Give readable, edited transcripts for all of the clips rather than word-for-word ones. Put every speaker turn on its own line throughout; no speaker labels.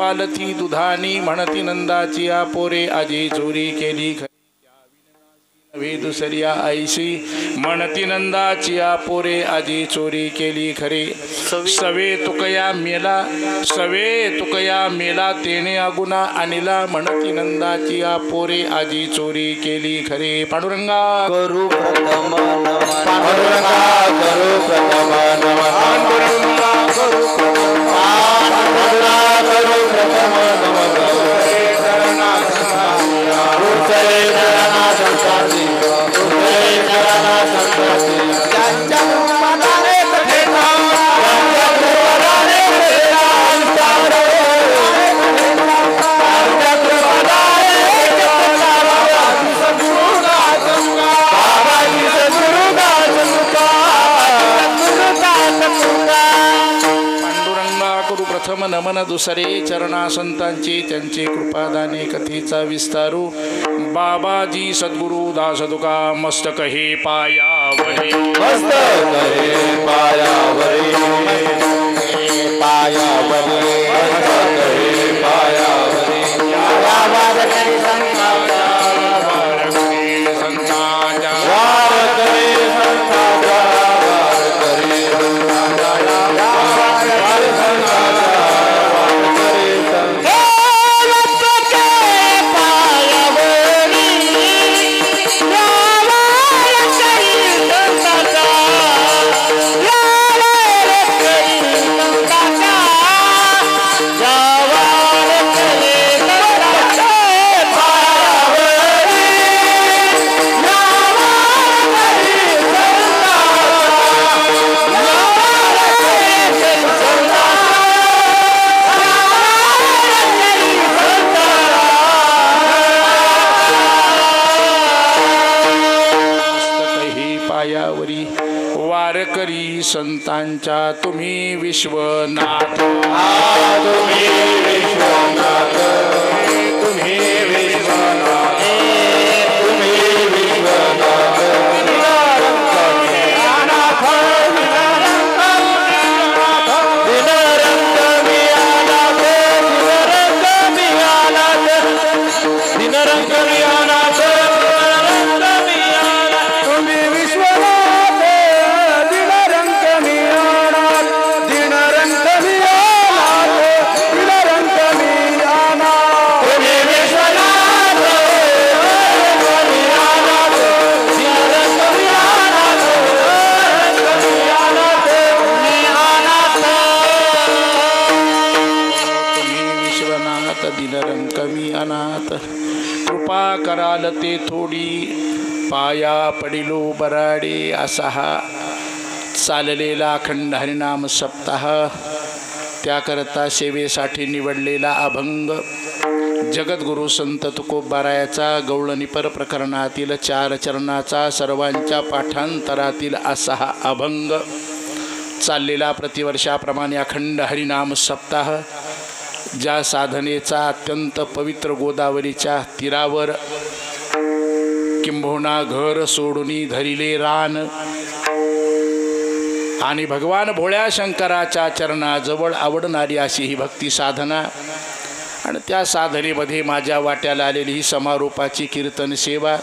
पालथी दुधानी म्हणती नंदाची पोरे आजी चोरी केली नव्हे दुसऱ्या आईशी म्हणती नंदाची पोरे आजी चोरी केली खरे सवे तुकया मेला तेने अगुना अनिला म्हणती नंदाची पोरे आजी चोरी केली खरे पांडुरंगा
करू प्रथम नमन
पांडुरंगा करू प्रथम नमन पांडुरंगा करू प्रथम नमन प्रथम नमन दुसरे चरणा संतांची त्यांचे कृपादाने कथेचा विस्तारू बाबाजी सद्गुरु दास तुका मस्तक हे पायावरे
मस्तक हे पायावरे पायावरे मस्तक हे पायावरे वार करे संतांचा वार करे संतांचा वार करे संतांचा वार करे संतांचा
वारकरी संतांच्या तुम्ही विश्वनाथ
तुम्ही विश्वनाथ तुम्ही विश्वनाथ तुम्ही विश्वनाथ
कृपा कराल ते थोडी पाया पडिलो बराडे असा हा चाललेला अखंड हरिनाम सप्ताह त्याकरता सेवेसाठी निवडलेला अभंग जगद्गुरु संत तुकोबारायाचा गवळणीपर प्रकरणातील 4 चरणाचा सर्वांच्या पाठांतरातील असा हा अभंग चाललेला प्रतिवर्षाप्रमाणे अखंड हरिनाम सप्ताह ज्या साधनेचा अत्यंत पवित्र गोदावरीच्या तीरावर किंबहुना घर सोडूनी धरिले रान आणि भगवान भोळ्या शंकराच्या चरणाजवळ आवडणारी अशी ही भक्ती साधना आणि त्या साधनेमध्ये माझ्या वाट्याला आलेली ही समारोपाची कीर्तन सेवा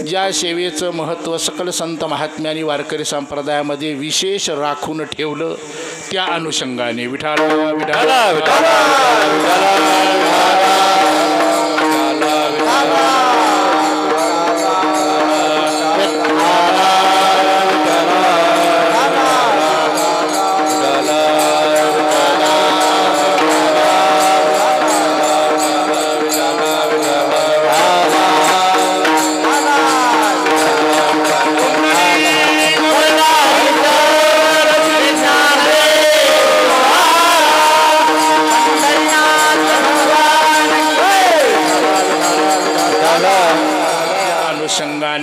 ज्या सेवेचं महत्त्व सकल संत महात्म्यांनी वारकरी संप्रदायामध्ये विशेष राखून ठेवलं त्या अनुषंगाने विठाला विठाला विठाला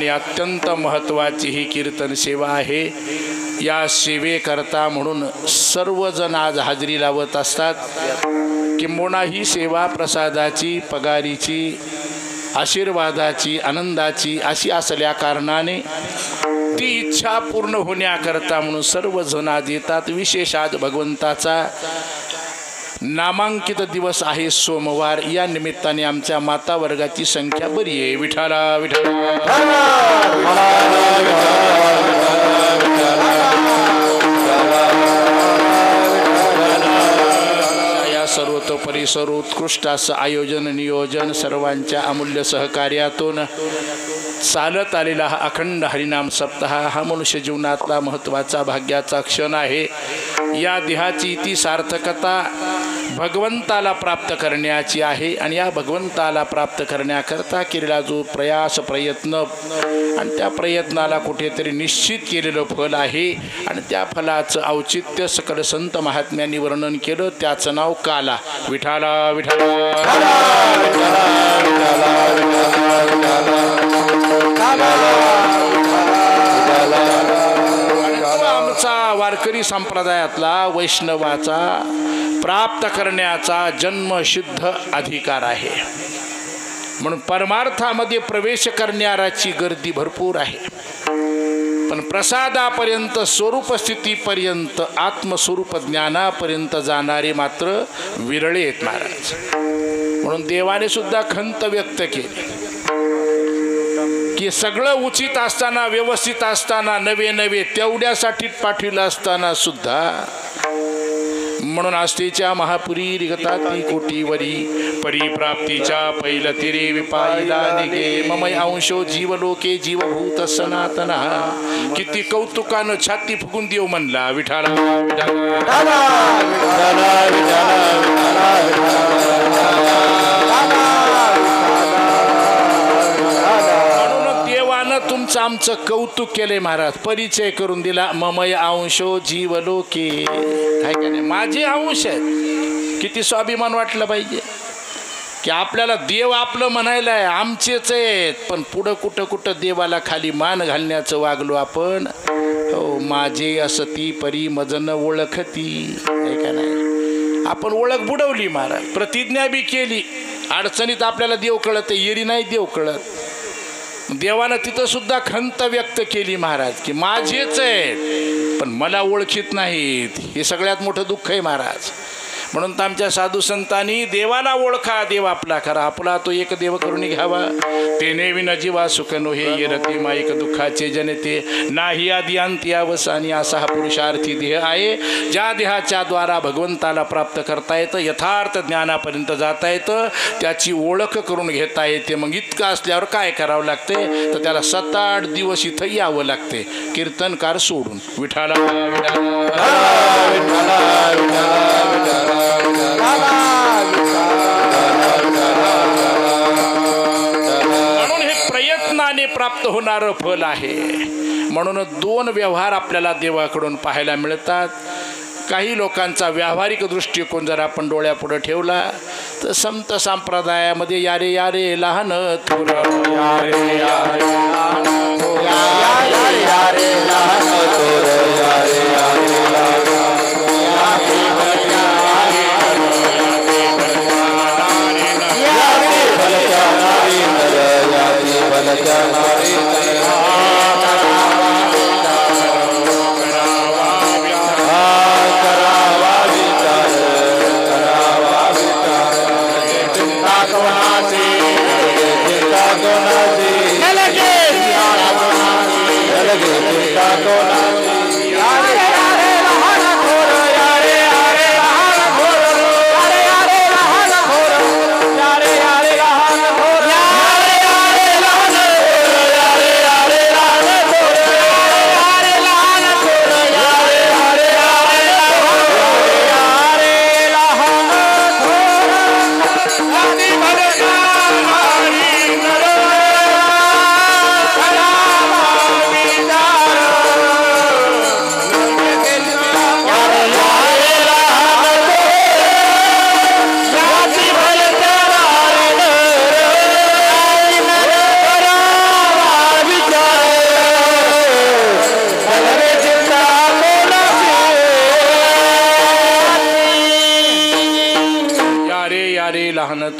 अत्यंत महत्त्वाची ही कीर्तन सेवा आहे। या सेवेकरता म्हणून सर्वजण आज हाजरी लावत असतात। किंबहुना ही सेवा प्रसादाची, पगारीची, आशीर्वादाची, आनंदाची अशी असल्या कारणाने ती इच्छा पूर्ण होण्याकरता म्हणून सर्वजण आज येतात। विशेष आज भगवंताचा नामांकित दिवस आहे सोमवार. या निमित्ताने आमच्या माता वर्गाची संख्या बरी आहे. विठाला विठाला सर्वतोपरी सर्वोत्कृष्ट असं आयोजन नियोजन सर्वांच्या अमूल्य सहकार्यातून चालत आलेला हा अखंड हरिनाम सप्ताह हा मनुष्य जीवनातला महत्त्वाचा भाग्याचा क्षण आहे. या देहाची ती सार्थकता भगवंताला प्राप्त करण्याची आहे आणि या भगवंताला प्राप्त करण्याकरता केलेला जो प्रयास प्रयत्न आणि त्या प्रयत्नाला कुठेतरी निश्चित केलेलं फल आहे आणि त्या फलाचं औचित्य सकल संत महात्म्यांनी वर्णन केलं. त्याचं नाव काला. विठाला विठाला आमचा वारकरी संप्रदायातला वैष्णवाचा प्राप्त करण्याचा जन्मसिद्ध अधिकार आहे. म्हणून परमार्थामध्ये प्रवेश करणाऱ्याची गर्दी भरपूर आहे, पण प्रसादापर्यंत स्वरूप स्थितीपर्यंत आत्मस्वरूप ज्ञानापर्यंत जाणारे मात्र विरळे आहेत महाराज. म्हणून देवाने सुद्धा खंत व्यक्त केली की सगळं उचित असताना व्यवस्थित असताना नवे नवे तेवढ्यासाठी पाठविलं असताना सुद्धा म्हणून आस्थेच्या महापुरी रिगतात कोटीवरी परिप्राप्तीच्या पैल तिरे विपाईला निगे ममय अंशो जीवलोके जीवभूत सनातन. किती कौतुकानं छाती फुगून देव म्हणला. विठाला तुमचं आमचं कौतुक केले महाराज. परिचय करून दिला. ममय अंशो जीवलोके. काय का नाही, माझे अंश आहेत. किती स्वाभिमान वाटलं पाहिजे की आपल्याला देव आपलं म्हणायला आहे, आमचेच आहेत. पण पुढं कुठं कुठं देवाला खाली मान घालण्याचं वागलो आपण. हो माझे असती परी मजन ओळखती. काय का नाही, आपण ओळख बुडवली महाराज. प्रतिज्ञा बी केली. अडचणीत आपल्याला देव कळत, येरी नाही देव कळत. देवानं तिथं सुद्धा खंत व्यक्त केली महाराज की माझेच आहेत पण मला ओळखीत नाहीत. हे सगळ्यात मोठं दुःख आहे महाराज. म्हणून तर आमच्या साधू संतांनी देवाला ओळखा, देव आपला खरा, आपला तो एक देव करून घ्यावा. तेने विना जीवा सुख नोहे येरते माईक दुःखाचे जनते नाही आदी अंती अवसानी. असा हा पुरुषार्थी देह आहे. ज्या देहाच्या द्वारा भगवंताला प्राप्त करता येतं, यथार्थ ज्ञानापर्यंत जाता येतं, त्याची ओळख करून घेता येते. मग इतकं असल्यावर काय करावं लागते तर त्याला 7-8 दिवस इथं यावं लागते कीर्तनकार सोडून. विठाला म्हणून हे प्रयत्नाने प्राप्त होणारं फल आहे. म्हणून 2 व्यवहार आपल्याला देवाकडून पाहायला मिळतात. काही लोकांचा व्यावहारिक दृष्टिकोन जर आपण डोळ्यापुढे ठेवला तर संत संप्रदायामध्ये यारे यारे लहान थोर यारे यारे लहान थोर यारे यारे लहान थोर यारे यारे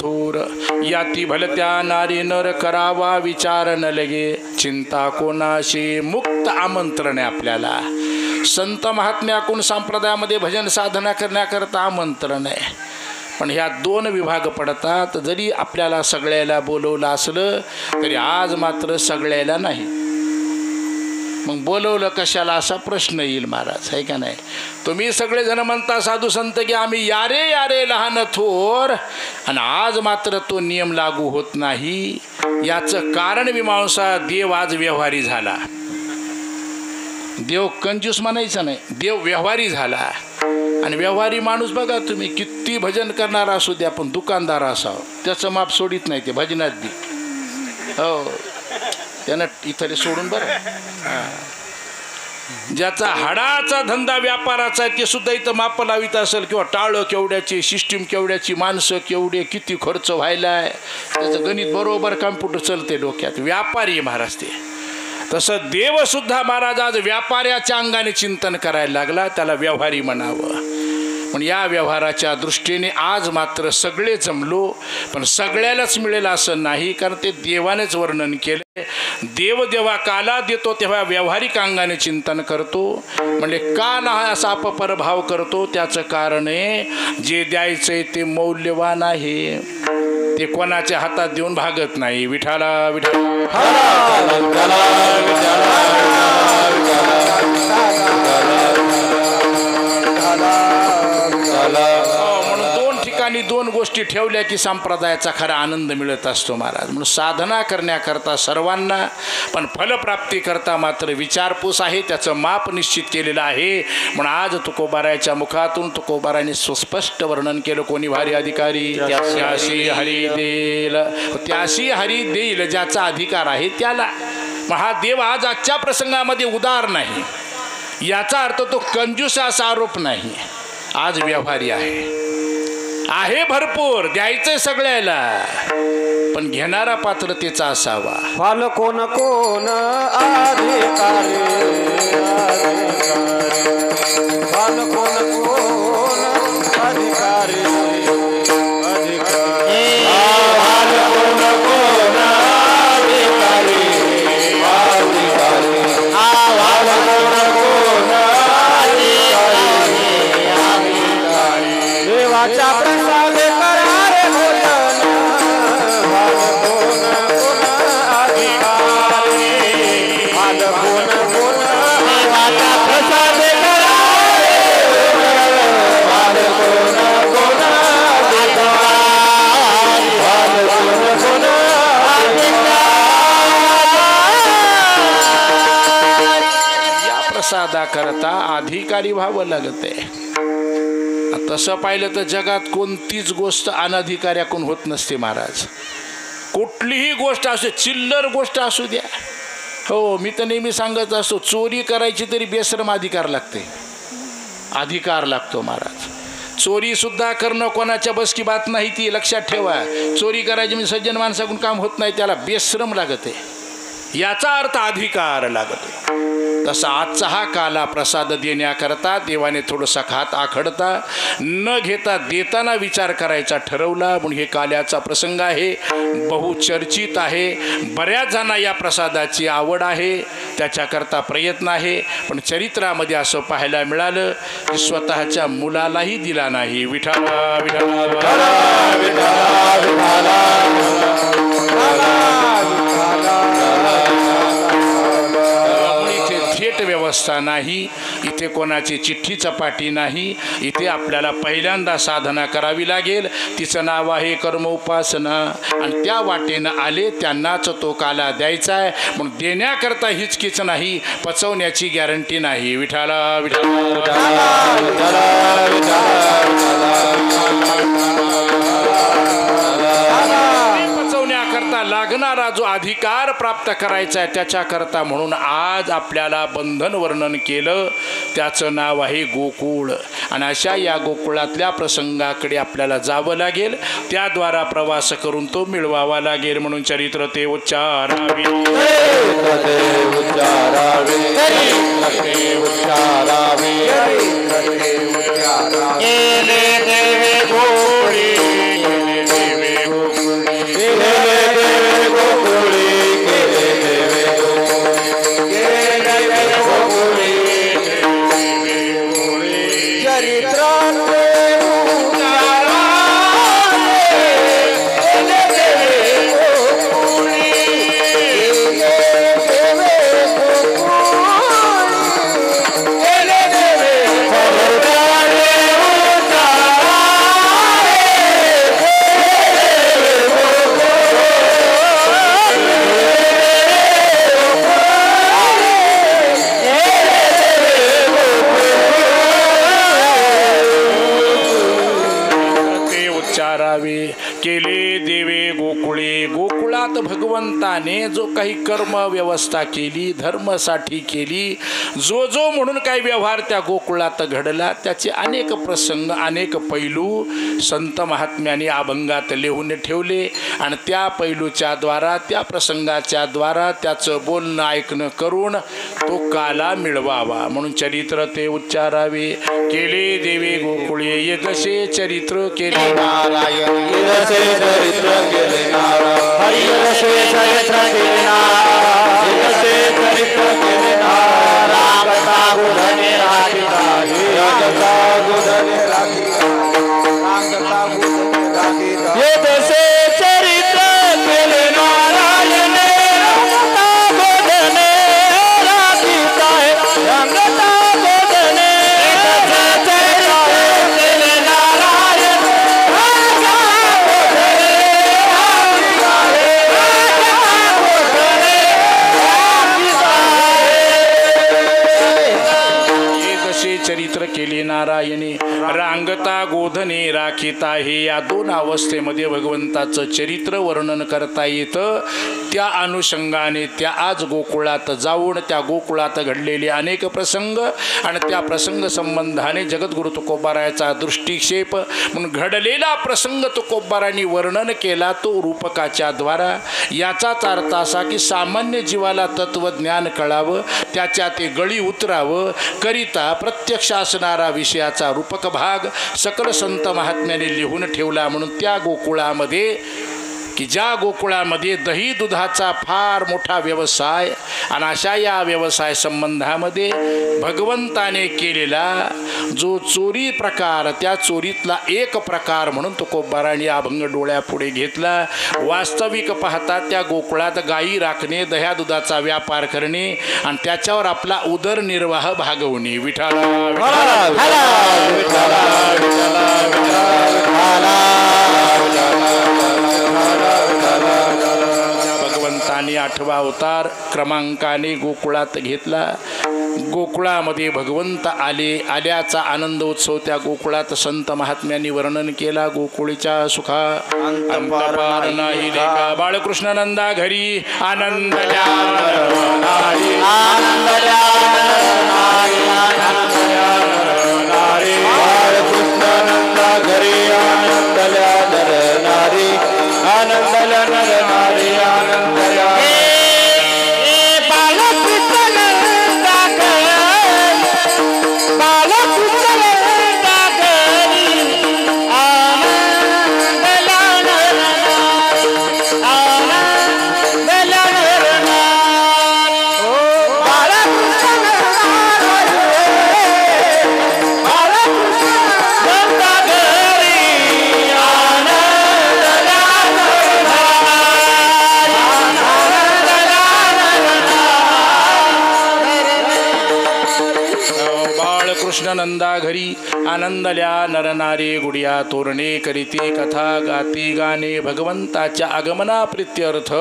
थोर याती भलत्या नारी नर करावा विचार न लगे चिंता कोणाशी. मुक्त आमंत्रण आहे आपल्याला. संत महात्म्याकून संप्रदायामध्ये भजन साधना करण्याकरता आमंत्रण आहे, पण ह्या 2 विभाग पडतात. जरी आपल्याला सगळ्याला बोलवलं असलं तरी आज मात्र सगळ्याला नाही. मग बोलवलं कशाला असा प्रश्न येईल महाराज, आहे का नाही? तुम्ही सगळेजण म्हणता साधू संत की आम्ही यारे यारे लहान थोर, आणि आज मात्र तो नियम लागू होत नाही. याचं कारण मीमांसा, देव आज व्यवहारी झाला. देव कंजूस म्हणायचं नाही, देव व्यवहारी झाला. आणि व्यवहारी माणूस बघा तुम्ही, किती भजन करणारा असू द्या पण दुकानदार असावं, त्याचं माप सोडित नाही ते भजनात बी. हो, त्यानं इथले सोडून बरं. ज्याचा हाडाचा धंदा व्यापाराचा आहे ते सुद्धा इथं माप लावित असेल, किंवा टाळं केवढ्याची, सिस्टीम केवढ्याची, माणसं केवढे, किती खर्च व्हायला आहे, त्याचं गणित बरोबर कम्प्युटर चलते डोक्यात. व्यापारी महाराज ते. तसं देवसुद्धा महाराज आज व्यापाऱ्याच्या अंगाने चिंतन करायला लागला, त्याला व्यवहारी म्हणावं. पण या व्यवहाराच्या दृष्टीने आज मात्र सगळे जमलो, पण सगळ्यालाच मिळेल असं नाही, कारण ते देवानेच वर्णन केले. देव जेव्हा काला देतो तेव्हा व्यावहारिक अंगाने चिंतन करतो. म्हणजे का नाही असा अपरभाव करतो, त्याचं कारण आहे जे द्यायचंय ते मौल्यवान आहे, ते कोणाच्या हातात देऊन भागत नाही. विठाला विठाला म्हणून 2 ठिकाणी 2 गोष्टी ठेवल्या की संप्रदायाचा खरा आनंद मिळत असतो महाराज. म्हणून साधना करण्याकरता सर्वांना, पण फलप्राप्ती करता मात्र विचारपूस आहे, त्याचं माप निश्चित केलेलं आहे. म्हणून आज तुकोबारायाच्या मुखातून तुकोबाराने सुस्पष्ट वर्णन केलं, कोणी भारी अधिकारी त्याशी हरी देईल, त्याशी हरी देईल, ज्याचा अधिकार आहे त्याला. मग हा देव आज आजच्या प्रसंगामध्ये उदार नाही, याचा अर्थ तो कंजूस असा आरोप नाही. आज व्यवहारी आहे भरपूर, द्यायचं सगळ्याला, पण घेणारा पात्रतेचा असावा.
फल कोण कोण अधिकारी, फल कोण कोण अधिकारी, देवाचा प्रसाद करारे भोजन, फल कोण कोण अधिकारी, फल कोण कोण देवाचा प्रसाद करारे भोजन, फल कोण कोण अधिकारी, फल कोण कोण अधिकारी.
या प्रसादाकरता अधिकारी व्हावं लागते. तसं पाहिलं तर जगात कोणतीच गोष्ट अनधिकाऱ्याकडून होत नसते महाराज. कुठलीही गोष्ट असो, चिल्लर गोष्ट असू द्या. हो, मी तर नेहमी सांगत असतो, चोरी करायची तरी बेशरम अधिकार लागते, अधिकार लागतो महाराज. चोरीसुद्धा करणं कोणाच्या बस की बात नाही, ती लक्षात ठेवा. चोरी करायची म्हणजे सज्जन माणसाकडून काम होत नाही, त्याला बेशरम लागते, याचा अर्थ अधिकार लागतो. तसा आजचा हा काला प्रसाद देण्याकरता देवाने थोडंसा हात आखडता न घेता देताना विचार करायचा ठरवला. म्हणून हे काल्याचा प्रसंग आहे, बहुचर्चित आहे. बऱ्याच जणांना या प्रसादाची आवड आहे, त्याच्याकरता प्रयत्न आहे. पण चरित्रामध्ये असं पाहायला मिळालं की स्वतःच्या मुलालाही दिला नाही. विठाला विठाला थेट व्यवस्था नाही, इथे कोणाची चिठ्ठी चपाटी नाही. इथे आपल्याला पहिल्यांदा साधना करावी लागेल, तिचं नाव आहे कर्म उपासना. आणि त्या वाटेनं आले त्यांनाच तो काला द्यायचा आहे. म्हणून देण्याकरता हिचकीच नाही, पचवण्याची गॅरंटी नाही. विठाला विठाला पचवण्याकरता लागणारा जो अधिकार प्राप्त करायचा आहे त्याच्याकरता म्हणून आज आपल्याला बंधन वर्णन केलं, त्याचं नाव आहे गोकुळ. आणि अशा या गोकुळातल्या प्रसंगाकडे आपल्याला जावं लागेल, त्याद्वारा प्रवास करून तो मिळवावा लागेल. म्हणून चरित्र ते उच्चारावे, केले देवे गोकुळे. गोकुळात भगवंताने जो काही कर्म व्यवस्था केली, धर्मासाठी केली, जो जो म्हणून काही व्यवहार त्या गोकुळात घडला, त्याचे अनेक प्रसंग, अनेक पैलू संत महात्म्याने अभंगात लिहून ठेवले. आणि त्या पैलूच्या द्वारा, त्या प्रसंगाच्या द्वारा त्याचं बोलणं ऐकणं करून तो काला मिळवावा म्हणून चरित्र ते उच्चारावे. केले देवे गोकुळे ये जसे चरित्र केले
नारायण, जसे चरित्र केले नारायण, हरी जसे चरित्र केले नारायण, जसे चरित्र केले नारायण. रागता गुधने राखिता, रागता गुधने राखिता, रागता गुधने राखिता. ये जसे चरित्र केले नारायण, रागता गुधने राखिता, रागता गुधने
चरित्र केले नारायणे. रांगता गोधने राखिता, हे या दोन अवस्थेमध्ये भगवंताचं चरित्र वर्णन करता येतं. त्या अनुषंगाने त्या आज गोकुळात जाऊन त्या गोकुळात घडलेले अनेक प्रसंग आणि त्या प्रसंग संबंधाने जगद्गुरु तुकोबारायाचा दृष्टिक्षेप म्हणून घडलेला प्रसंग तुकोबारायांनी वर्णन केला तो रूपकाच्या द्वारा. याचाच अर्थ असा की सामान्य जीवाला तत्वज्ञान कळावं, त्याच्या ते गळी उतरावं करिता प्रत्यक्ष असणारा विषयाचा रूपक भाग सकल संत महात्म्याने लिहून ठेवला. म्हणून त्या गोकुळामध्ये की ज्या गोकुळामध्ये दही दुधाचा फार मोठा व्यवसाय आणि अशा या व्यवसाय संबंधामध्ये भगवंताने केलेला जो चोरी प्रकार, त्या चोरीतला एक प्रकार म्हणून तुकोबारायांनी अभंग डोळ्यापुढे घेतला. वास्तविक पाहता त्या गोकुळात गायी राखणे, दह्या दुधाचा व्यापार करणे आणि त्याच्यावर आपला उदरनिर्वाह भागवणे. विठाला भगवंताने 8वा अवतार क्रमांकाने गोकुळात घेतला. गोकुळामध्ये भगवंत आल्याचा आनंद उत्सव त्या गोकुळात संत महात्म्यांनी वर्णन केला. गोकुळीच्या सुखा अंतपार नाही लेखा, बाळकृष्णानंदा घरी आनंदल्या
बाळकृष्णानंदा घरी आनंदल्या नर नारी, आनंदल्या नर नारी, आनंदल्या
कृष्णनंदा घरी आनंदल्या नरनारी, गुडिया तोरणे करीती, कथा गाती गाणे. भगवंताच्या आगमना प्रित्यर्थ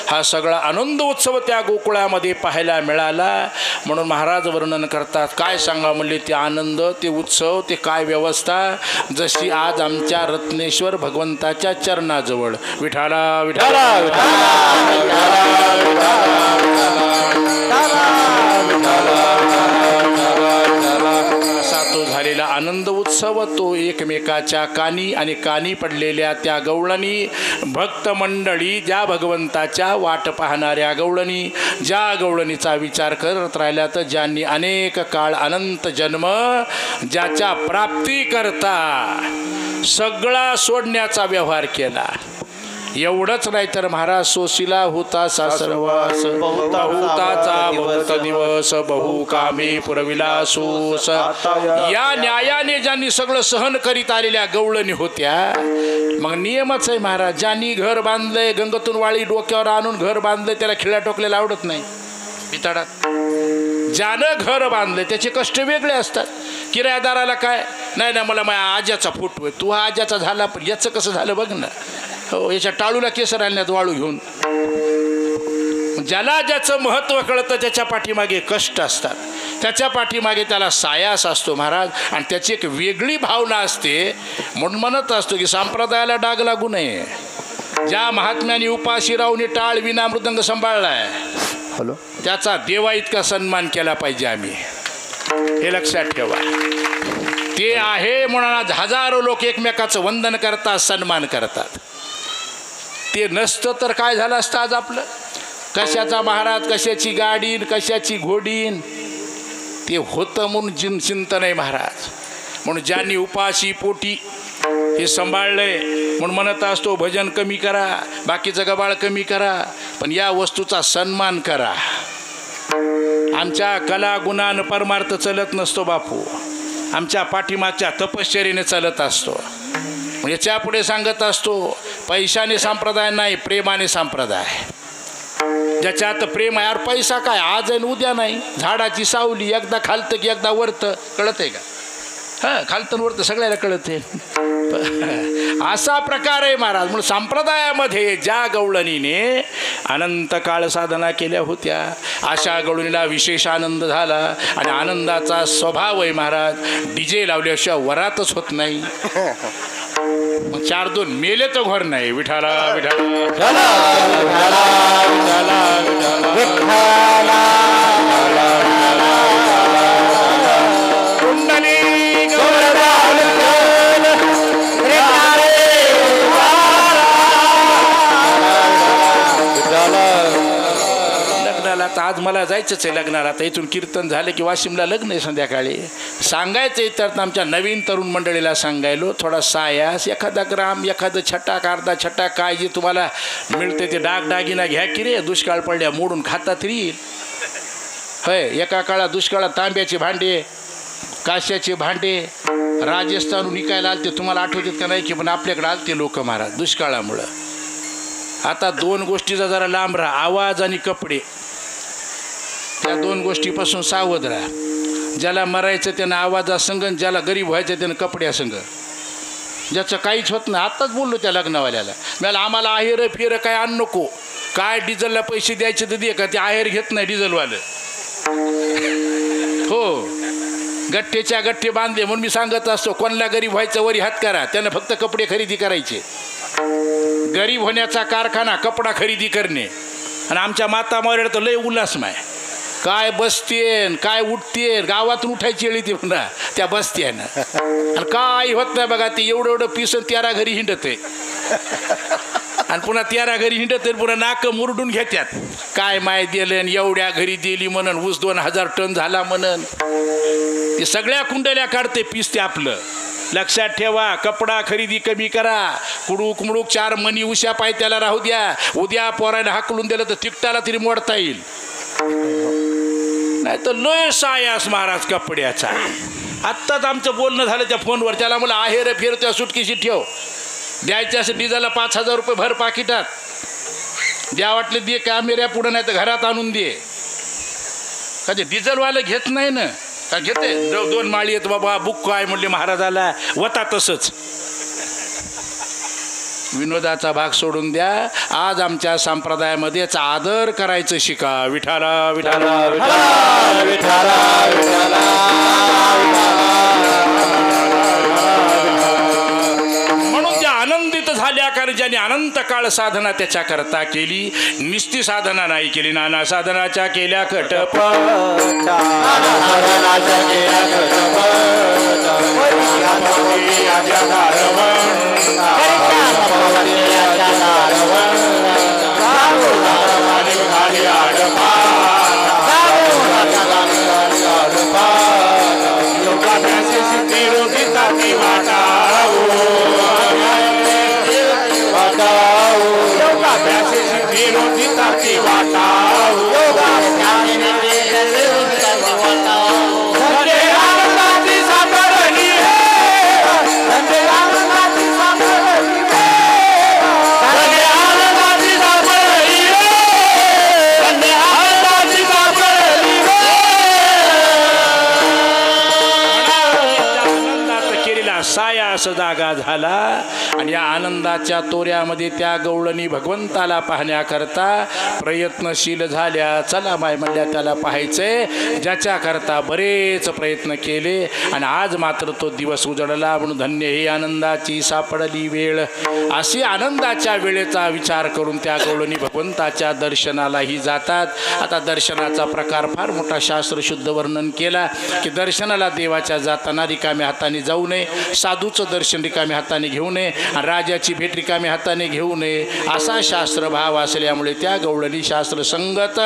हा सगळा आनंद उत्सव त्या गोकुळामध्ये पाहायला मिळाला. म्हणून महाराज वर्णन करतात, काय सांगा म्हणले ते आनंद, ते उत्सव, ते काय व्यवस्था, जशी आज आमच्या रत्नेश्वर भगवंताच्या चरणाजवळ. विठाला विठाला तो झालेला आनंद उत्सव तो एकमेकाच्या कानी आणि कानी पडलेल्या त्या गवळणी भक्त मंडळी, ज्या भगवंताच्या वाट पाहणाऱ्या गवळणी, ज्या गवळणीचा विचार करत राहिल्या तर ज्यांनी अनेक काळ अनंत जन्म ज्याच्या प्राप्ती करता सगळा सोडण्याचा व्यवहार केला एवढंच नाही तर महाराज सोशिला होता सासरवास बहुताचा बहुत दिवस बहु कामे पुरविला सोस. या न्यायाने ज्यांनी सगळं सहन करीत आलेल्या गवळणी होत्या. मग नियमच आहे महाराज, ज्यांनी घर बांधलंय गंगेतून वाळी डोक्यावर आणून घर बांधलंय त्याला खिळा टोकलेला आवडत नाही बिताडात. ज्यानं घर बांधलंय त्याचे कष्ट वेगळे असतात. किरायादाराला काय नाही ना, मला माझ्या आज्याचा फोटो आहे, तू हा आज्याचा झाला पण याचं कसं झालं बघ ना. हो, याच्या टाळूला केसर आणण्यात वाळू घेऊन. ज्याला ज्याचं महत्त्व कळतं त्याच्या पाठीमागे कष्ट असतात, त्याच्या पाठीमागे त्याला सायास असतो महाराज. आणि त्याची एक वेगळी भावना असते. म्हणून म्हणत असतो की संप्रदायाला डाग लागू नये. ज्या महात्म्याने उपाशी राहून टाळ विना मृदंग सांभाळलाय त्याचा देवा इतका सन्मान केला पाहिजे आम्ही, हे लक्षात ठेवा. ते आहे म्हणून आज हजारो लोक एकमेकाचं वंदन करतात, सन्मान करतात. ते नसतं तर काय झालं असतं आज आपलं. कशाचा महाराज, कशाची गाडीन, कशाची घोडीन, ते होतं म्हणून चिंतन आहे महाराज. म्हणून ज्यांनी उपाशी पोटी हे सांभाळलंय म्हणून म्हणत असतो भजन कमी करा, बाकीचं गबाळ कमी करा, पण या वस्तूचा सन्मान करा. आमच्या कला गुणानं परमार्थ चलत नसतो बापू, आमच्या पाठीमागच्या तपश्चर्येने चालत असतो. याच्या पुढे सांगत असतो पैशाने संप्रदाय नाही, प्रेमाने संप्रदाय. ज्याच्यात प्रेम आहे, यार पैसा काय आज आहे उद्या नाही. झाडाची सावली एकदा खालतं की एकदा वरतं, कळत आहे का? हां, खालतं वरतं सगळ्याला कळत आहे. असा प्रकार आहे महाराज. म्हणून संप्रदायामध्ये ज्या गवळणीने अनंत काळ साधना केल्या होत्या अशा गवळणीला विशेष आनंद झाला. आणि आनंदाचा स्वभाव आहे महाराज, डीजे लावल्याशिवाय वरातच होत नाही. मग 4-2 मेले तर घर नाही. विठाला विठाला आज मला जायचंच आहे लग्नाला. आता इथून कीर्तन झालं की वाशिमला लग्न आहे संध्याकाळी. सांगायचं आहे तर आमच्या नवीन तरुण मंडळीला सांगायलो, थोडा सायास, एखादा ग्राम, एखादं छटाक, अर्धा छटाक, काय जे तुम्हाला मिळते ते डागडागिना घ्या की रे. दुष्काळ पडल्या मोडून खातात री. होय, एका काळात दुष्काळात तांब्याचे भांडे, काश्याचे भांडे राजस्थानहून विकायला आलते. तुम्हाला आठवतात का नाही की, पण आपल्याकडे आलते लोक महाराज दुष्काळामुळं. आता 2 गोष्टीचा जरा लांब राहा, आवाज आणि कपडे. त्या 2 गोष्टीपासून सावध राहा. ज्याला मरायचं त्यानं आवाजासंग, ज्याला गरीब व्हायचं त्यानं कपड्यासंग. ज्याचं काहीच होत नाही. आत्ताच बोललो त्या लग्नवाल्याला, मला आम्हाला आहेर फिर काय आण नको, काय डिझेलला पैसे द्यायचे तर दे. का ते आहेर घेत नाही डिझेलवालं. हो, गठ्ठेच्या गठ्ठे बांधले. म्हणून मी सांगत असतो कोणाला गरीब व्हायचं वरी हात करा, त्यानं फक्त कपडे खरेदी करायचे. गरीब होण्याचा कारखाना कपडा खरेदी करणे. आणि आमच्या माता मोऱ्याला तर लय उल्हास माय, काय बसतेन काय उठतेन, गावातून उठायची वेळी ती पुन्हा त्या बसत्यानं. आणि काय होत नाही बघा, ते एवढं पिसन 13 घरी हिंडत आहे. आणि पुन्हा 13 घरी हिंडत आहे, पुन्हा नाकं मुरडून घेत्यात. काय माय दिलं एवढ्या घरी दिली म्हणून, ऊस 2000 टन झाला म्हणून. ते सगळ्या कुंडल्या काढते पिसते आपलं. लक्षात ठेवा, कपडा खरेदी कमी करा. कुडूक मुडूक 4 मणी उशा पाय त्याला राहू द्या. उद्या पोरायला हाकलून दिलं तर तिकटाला तरी मोडता येईल. नाही तर लय सायास महाराज कपड्याचा. आत्ताच आमचं बोलणं झालं त्या फोनवर. त्याला मला आहेर फिर त्या सुटकीशी ठेव, द्यायचे असं डिझेलला 5000 रुपये भर पाकिटात द्या, वाटले दे, कॅमेऱ्या पुढं नाही तर घरात आणून दे. का ते डिझेलवालं घेत नाही ना, का घेते 2 माळी येत बाबा बुक काय म्हणले महाराजाला वता. तसंच विनोदाचा भाग सोडून द्या. आज आमच्या संप्रदायामध्येच आदर करायचं शिका. विठाला विठाला विठाला विठाला विठाला. म्हणून त्या आनंदित झाल्या, कारण ज्याने अनंत काळ साधना त्याच्याकरता केली, निस्ती साधना नाही केली. नाना साधनाच्या केल्या कटप,
वाटाओ
उल्हास जागा झाला आणि या आनंदाच्या तोऱ्यामध्ये त्या गवळणी भगवंताला पाहण्याकरता प्रयत्नशील झाल्या. चला बाय म्हणल्या त्याला पाहायचंय, ज्याच्याकरता बरेच प्रयत्न केले आणि आज मात्र तो दिवस उजळला. म्हणून धन्य ही आनंदाची सापडली वेळ. अशी आनंदाच्या वेळेचा विचार करून त्या गवळणी भगवंताच्या दर्शनालाही जातात. आता दर्शनाचा प्रकार फार मोठा शास्त्रशुद्ध वर्णन केला की दर्शनाला देवाच्या जाताना रिकाम्या हाताने जाऊ नये, साधूचं दर्शन रिकाम्या हाताने घेऊ नये, राजाची भेट रिकाम्या हाताने घेऊ नये असा शास्त्रभाव असल्यामुळे त्या गवळणी शास्त्रसंगत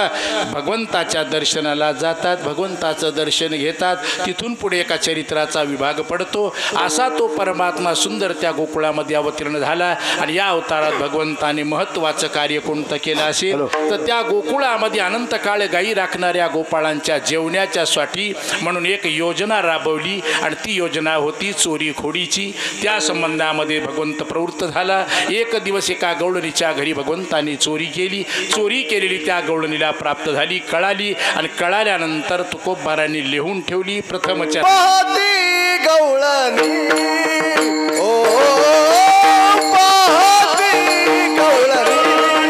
भगवंताच्या दर्शनाला जातात. भगवंताचं दर्शन घेतात. तिथून पुढे एका चरित्राचा विभाग पडतो. असा तो परमात्मा सुंदर त्या गोकुळामध्ये अवतीर्ण झाला आणि या अवतारात भगवंताने महत्त्वाचं कार्य कोणतं केलं असेल तर त्या गोकुळामध्ये अनंत काळ गायी राखणाऱ्या गोपाळांच्या जेवण्याच्यासाठी म्हणून एक योजना राबवली आणि ती योजना होती चोरी खोडीची. त्या संबंधामध्ये भगवंत प्रवृत्त झाला. एक दिवस एका गवळणीच्या घरी भगवंतांनी चोरी केली. चोरी केलेली त्या गवळणीला प्राप्त झाली, कळाली आणि कळाल्यानंतर तुकोबारांनी लिहून ठेवली. प्रथमच्या
गवळणी ओ पाहती गवळणी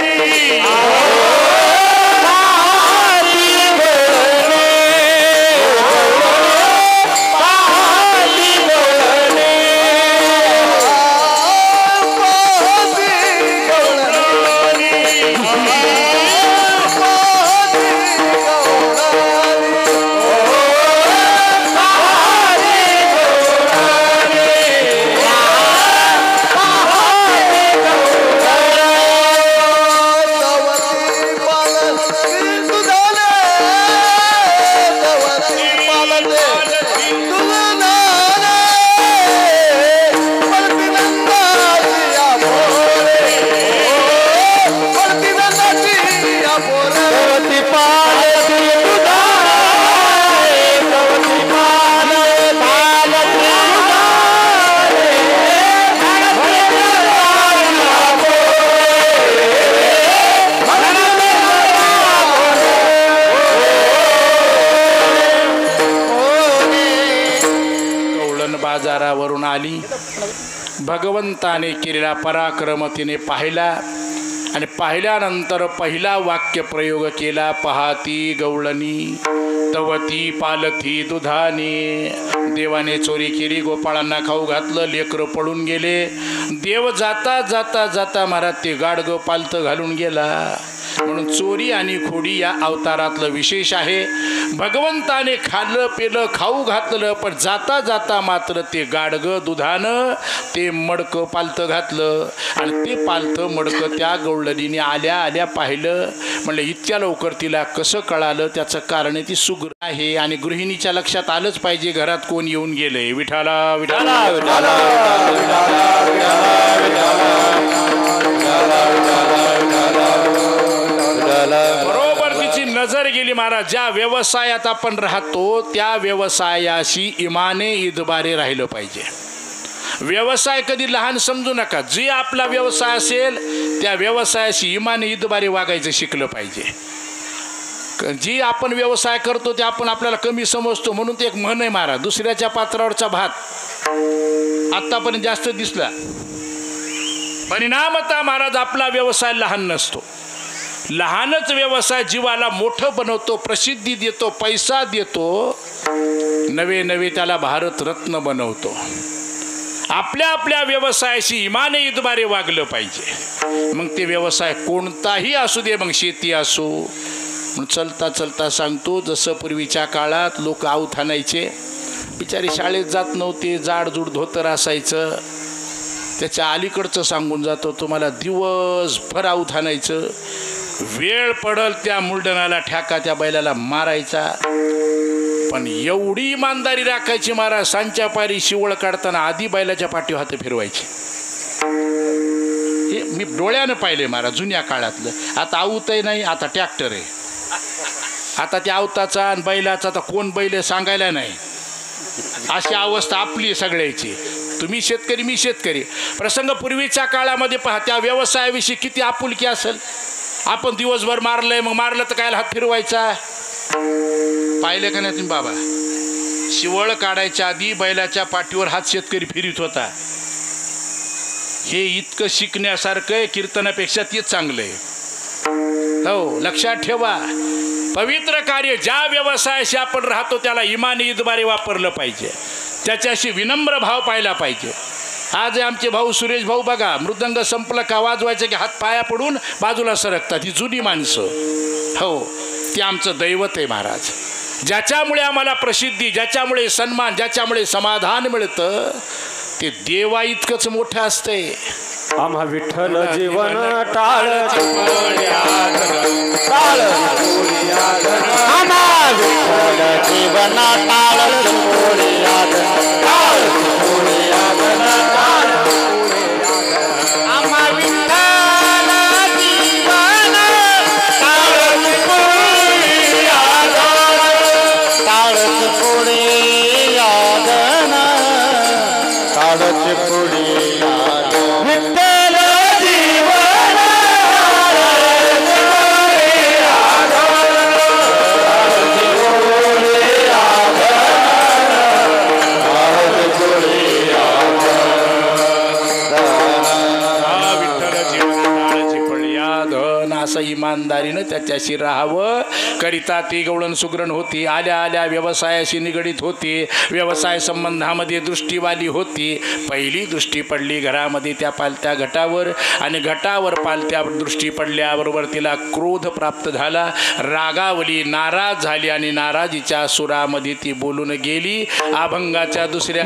बाजारावरून आली. भगवंताने केलेला पराक्रम तिने पाहिला आणि पाहिल्यानंतर पहिला वाक्य प्रयोग केला. पाहती गवळणी तवती पालथी दुधाने. देवाने चोरी केली, गोपाळांना खाऊ घातलं, लेकरं पळून गेले. देव जाता जाता जाता महाराज ते गाडगं पालथं घालून गेला. म्हणून चोरी आणि खोडी या अवतारातलं विशेष आहे. भगवंताने खाल्लं पेलं खाऊ घातलं पण जाता जाता मात्र ते गाडगं दुधानं ते मडकं पालथं घातलं आणि ते पालथं मडकं त्या गवळणीने आल्या आल्या पाहिलं. म्हणलं इतक्या लवकर तिला कसं कळालं? त्याचं कारण आहे ती सुग्र आहे आणि गृहिणीच्या लक्षात आलंच पाहिजे घरात कोण येऊन गेलंय. विठाला विठाला विठाला बरोबर तिची नजर गेली. महाराज ज्या व्यवसायात आपण राहतो त्या व्यवसायाशी इमाने इतबारे राहिलं पाहिजे. व्यवसाय कधी लहान समजू नका. जे आपला व्यवसाय असेल त्या व्यवसायाशी इमाने इतबारे वागायचं शिकलं पाहिजे. जी आपण व्यवसाय करतो ते आपण आपल्याला कमी समजतो म्हणून ते एक म्हण आहे महाराज, दुसऱ्याच्या पात्रावरचा भात आत्तापर्यंत जास्त दिसला. परिणामतः महाराज आपला व्यवसाय लहान नसतो. लहानच व्यवसाय जीवाला मोठं बनवतो, प्रसिद्धी देतो, पैसा देतो, नवे नवे त्याला भारतरत्न बनवतो. आपल्या आपल्या व्यवसायाशी इमाने इतबारे वागलं पाहिजे. मग ते व्यवसाय कोणताही असू दे, मग शेती असो. चलता चलता सांगतो, जसं पूर्वीच्या काळात लोक आऊत आणायचे, बिचारी शाळेत जात नव्हते, जाडजूड धोतर असायचं. त्याच्या अलीकडचं सांगून जातो तुम्हाला, दिवसभर आऊत आणायचं. वेळ पडल त्या मुलडणाला ठ्याका त्या बैलाला मारायचा. पण एवढी इमानदारी राखायची महाराज, सांच्या पारी शिवळ काढताना आधी बैलाच्या पाठीवर हात फिरवायचे. हे मी डोळ्यानं पाहिले महाराज जुन्या काळातलं. आता आऊतही नाही, आता ट्रॅक्टर आहे. आता त्या आवताचा आणि बैलाचा आता कोण बैल सांगायला नाही. अशी अवस्था आपली सगळ्याची. तुम्ही शेतकरी, मी शेतकरी. प्रसंग पूर्वीच्या काळामध्ये पहा, त्या व्यवसायाविषयी किती आपुलकी असेल. आपण दिवसभर मारलंय, मग मारलं तर काय हात फिरवायचा. पाहिले का नाही तुम्ही बाबा? शिवळ काढायच्या आधी बैलाच्या पाठीवर हात शेतकरी फिरत होता. हे इतकं शिकण्यासारखं आहे, कीर्तनापेक्षा तेच चांगलं आहे. हो, लक्षात ठेवा. पवित्र कार्य ज्या व्यवसायाशी आपण राहतो त्याला इमानी इतबारी वापरलं पाहिजे, त्याच्याशी विनम्र भाव पाहिला पाहिजे. आज आमचे भाऊ सुरेश भाऊ बघा, मृदंग संपलं का वाजवायचं की हात पाया पडून बाजूला सरकतात. ही जुनी माणसं. हो, ते आमचं दैवत आहे महाराज. ज्याच्यामुळे आम्हाला प्रसिद्धी, ज्याच्यामुळे सन्मान, ज्याच्यामुळे समाधान मिळतं ते देवा इतकंच मोठं असतंय.
आम्हा विठ्ठल जीवन टाळ आम्हा विठ्ठल जीवन टाळ आम्हा विठ्ठल जीवन टाळच पुढे यादन टाळच पुढे विठ्ठल जीवन
असं इमानदारीनं त्याच्याशी राहावं. करिता ती गवळण सुगरण होती. आल्या आल्या व्यवसायाशी निगडीत होती. व्यवसाय संबंधामध्ये दृष्टीवाली होती. पहिली दृष्टी पडली घरामध्ये त्या पालत्या घटावर, आणि घटावर पालत्या दृष्टी पडल्याबरोबर तिला क्रोध प्राप्त झाला, रागावली, नाराज झाली, आणि नाराजीच्या सुरामध्ये ती बोलून गेली. अभंगाच्या दुसऱ्या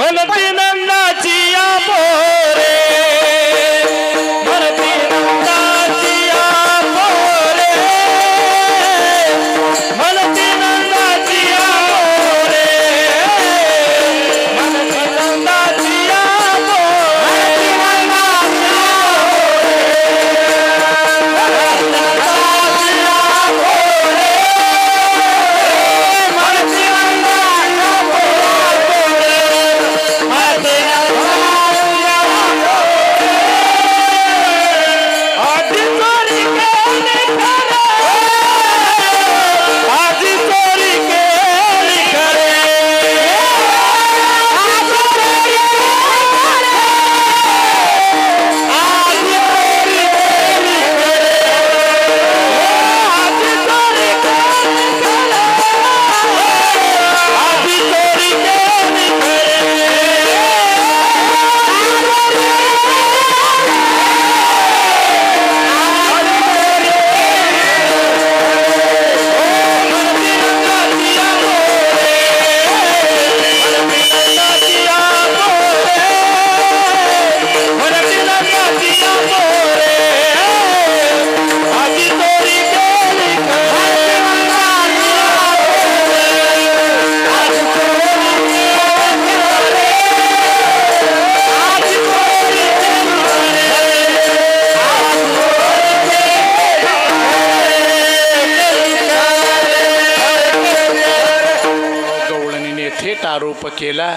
आरोप केला.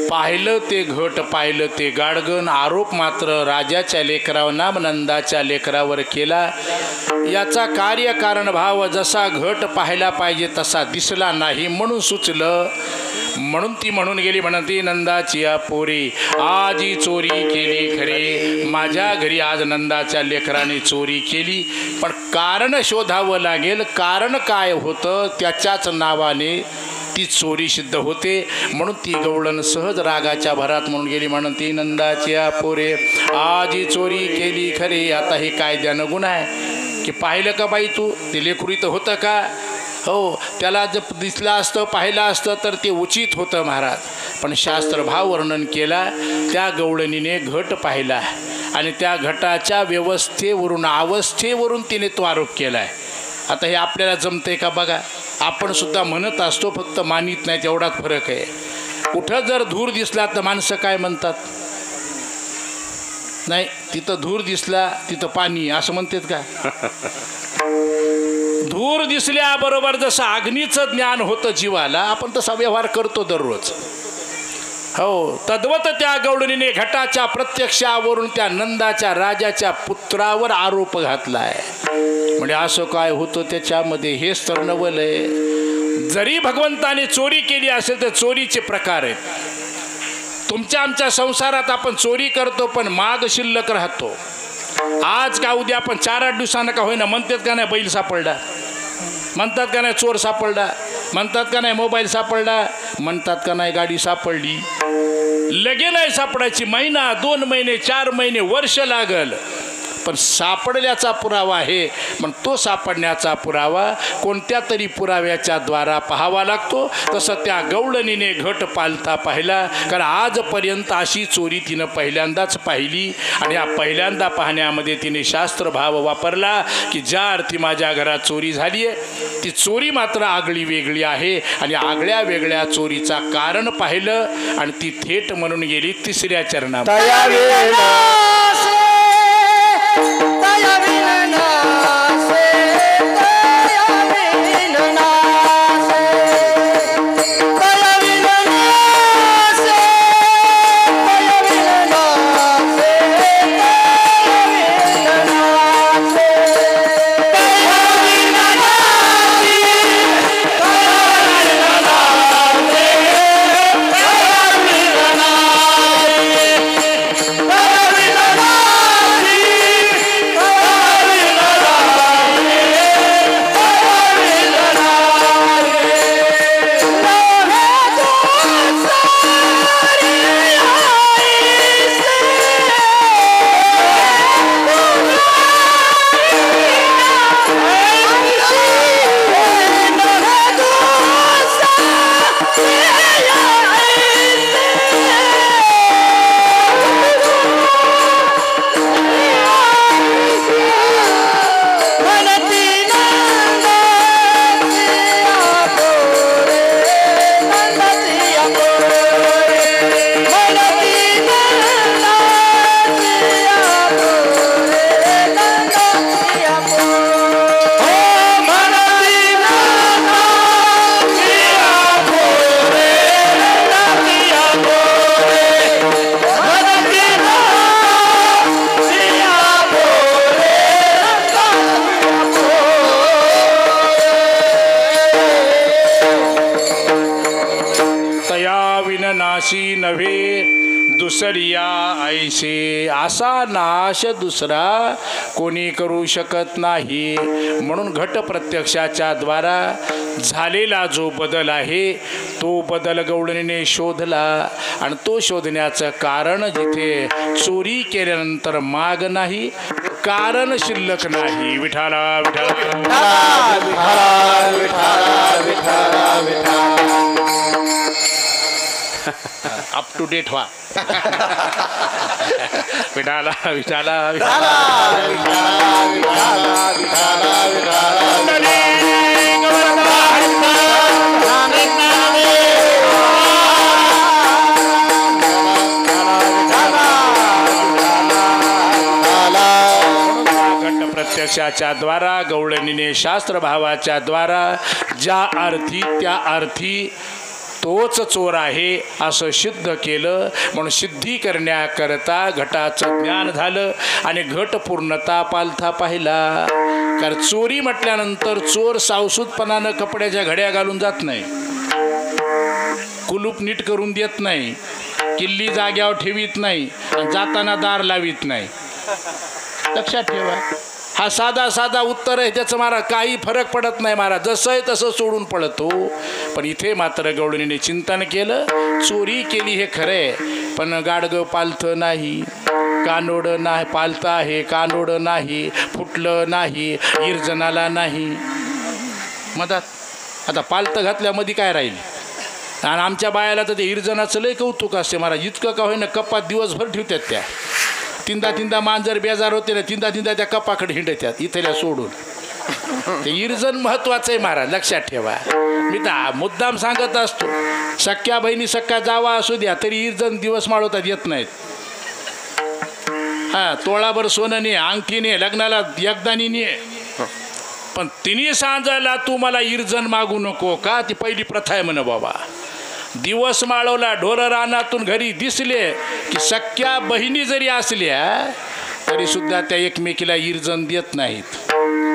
पाहिलं ते घट, पाहिलं ते गाडगण. आरोप मात्र राजाच्या लेकरावर, नामनंदाच्या लेकरावर केला. याचा कार्यकारण भाव जसा घट पाहायला पाहिजे तसा दिसला नाही म्हणून सुचलं. म्हणून ती म्हणून गेली, म्हणती नंदाची या पोरी आजी चोरी केली खरे. माझ्या घरी आज नंदाच्या लेकराने चोरी केली, पण कारण शोधावं लागेल. कारण काय होतं त्याच्याच नावाने ती चोरी सिद्ध होते. म्हणून ती गवळण सहज रागाच्या भरात म्हणून गेली, म्हणती नंदाची पोरे आजी चोरी केली खरे. आता हे कायद्यानं गुन्हा आहे की पाहिलं का बाई तू, ते लेकरू तर होतं का? हो, त्याला जर दिसलं असतं, पाहिलं असतं तर ते उचित होतं महाराज. पण शास्त्रभाव वर्णन केला. त्या गवळणीने घट पाहिला आणि त्या घटाच्या व्यवस्थेवरून, अवस्थेवरून तिने तो आरोप केला आहे. आता हे आपल्याला जमते का बघा. आपण सुद्धा म्हणत असतो, फक्त मानित नाही, तेवढाच फरक आहे. कुठं जर धूर दिसला तर माणसं काय म्हणतात? नाही, तिथं धूर दिसला तिथं पाणी असं म्हणतात का? धूर दिसल्याबरोबर जसं अग्नीचं ज्ञान होतं जीवाला, आपण तसा व्यवहार करतो दररोज. हो, तद्वत त्या गवळणीने घटाच्या प्रत्यक्षावरून त्या नंदाच्या राजाच्या पुत्रावर आरोप घातला आहे. म्हणजे असं काय होतं त्याच्यामध्ये, हेच तर नवल आहे. जरी भगवंताने चोरी केली असेल तर चोरीचे प्रकार आहेत. तुमच्या आमच्या संसारात आपण चोरी करतो पण माग शिल्लक राहतो. आज का उद्या आपण 4-8 दिवसांना का होईना म्हणतात का नाही बैल सापडला, म्हणतात का नाही चोर सापडला, म्हणतात का नाही मोबाईल सापडला, म्हणतात का नाही गाडी सापडली. लगे नाही सापडायची, महिना 2 महिने 4 महिने वर्ष लागल, पण सापडल्याचा पुरावा आहे. पण तो सापडण्याचा पुरावा कोणत्या तरी पुराव्याच्या द्वारा पाहावा लागतो. तसं त्या गवळणीने घट पालथा पाहिला, कारण आजपर्यंत अशी चोरी तिनं पहिल्यांदाच पाहिली. आणि या पहिल्यांदा पाहण्यामध्ये तिने शास्त्रभाव वापरला की ज्या अर्थी माझ्या घरात चोरी झाली आहे ती चोरी मात्र आगळी वेगळी आहे. आणि आगळ्या वेगळ्या चोरीचा कारण पाहिलं आणि ती थेट म्हणून गेली 3ऱ्या चरणात. नाशी नव्हे दुसरिया ऐसे, असा नाश दुसरा कोणी करू शकत नाही. म्हणून घट प्रत्यक्षाच्या द्वारा झालेला जो बदल आहे तो बदल गवळणीने शोधला. आणि तो शोधण्याचं कारण जिथे चोरी केल्यानंतर माग नाही, कारण शिल्लक नाही. विठाला विठाला अप टू डेट व्हा. विठाला विठाला प्रत्यक्षाच्या द्वारा गवळणीने शास्त्रभावाच्या द्वारा ज्या अर्थी त्या अर्थी तोच चोर आहे असं सिद्ध केलं. म्हणून सिद्धी करण्याकरता घटाचं ज्ञान झालं आणि घट पूर्णता पालथा पाहिला. कारण चोरी म्हटल्यानंतर चोर सावसूदपणानं कपड्याच्या घड्या घालून जात नाही, कुलूप नीट करून देत नाही, किल्ली जाग्यावर ठेवीत नाही, जाताना दार लावीत नाही. लक्षात ठेवा, हा साधा साधा उत्तर आहे, त्याचं महाराज काही फरक पडत नाही. महाराज जसं आहे तसं सोडून पळतो. पण इथे मात्र गवळणीने चिंतन केलं. चोरी केली हे खरं आहे, पण गाडगं पालथं नाही, कानोडं नाही, पालतं आहे कानोडं नाही, फुटलं नाही, इरजनाला नाही. मधात आता पालतं घातल्यामध्ये काय राहील. आणि आमच्या बायाला तर ते इरजनाचं लय कौतुक असते महाराज. इतकं का होईना कपात दिवसभर ठेवतात त्या. तिंदा मांजर बेजार होते ना, तिंदा त्या कपाकडे हिंडत्यात इथल्या सोडून. ते इरजन महत्त्वाचं आहे महाराज, लक्षात ठेवा. मी तर मुद्दाम सांगत असतो, सख्या बहिणी सख्या जावा असू द्या तरी इरजन दिवस माळवतात येत नाहीत. हां, तोळाभर सोनं ने, अंगठीने, लग्नाला एकदानी ने, पण तिने सांगायला तू मला इरजन मागू नको का. ती पहिली प्रथा आहे म्हण बाबा. दिवस माळवला, ढोरं रानातून घरी दिसले की सख्या बहिणी जरी असल्या तरीसुद्धा त्या एकमेकीला इरजन देत नाहीत.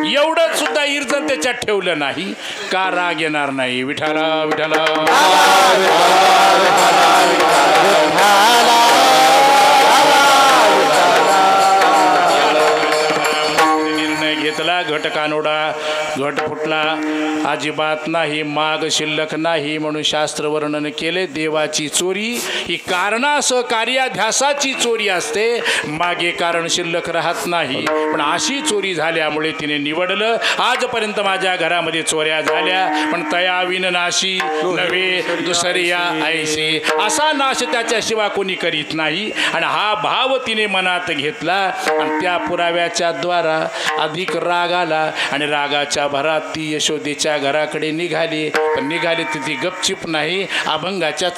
एवढं सुद्धा इर्जन त्याच्यात ठेवलं नाही का राग येणार नाही. विठाला विठाला निर्णय घेतला. घट कानोडा घट फुटला अजिबात नाही. माग शिल्लक नाही म्हणून शास्त्र वर्णन केले. देवाची चोरी ही कारणासह कार्याध्यासाची चोरी असते. मागे कारण शिल्लक राहत नाही. पण अशी चोरी झाल्यामुळे तिने निवडलं. आजपर्यंत माझ्या घरामध्ये चोऱ्या झाल्या पण तयाविन नाशी नव्हे दुसऱ्या ऐसे. असा नाश त्याच्याशिवाय कोणी करीत नाही. आणि हा भाव तिने मनात घेतला आणि त्या पुराव्याच्या द्वारा अधिक राग आला आणि रागाच्या भरात ती यशोदेच्या घराकडे निघाली. पण निघाली ती गपचिप नाही. अभंगाच्या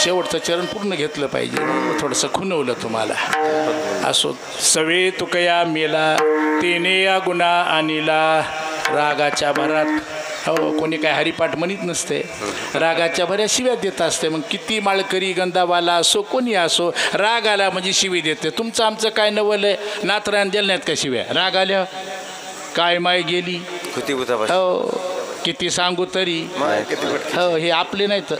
शेवटचं चरण पूर्ण घेतलं पाहिजे. थोडंसं खुणवलं तुम्हाला. असो सवे तुकया मेला तेने या गुन्हा आणिला रागाच्या भरात. हो कोणी काय हरिपाठ म्हणत नसते. रागाच्या भऱ्या शिव्या देत असते. मग किती माळकरी गंधावाला असो कोणी असो राग आला म्हणजे शिवी देते. तुमचं आमचं काय नवल आहे. नातरान दिलं नाहीत का शिव्या. राग आल्या काय माय गेली हो किती सांगू तरी हो हे आपले नाहीत.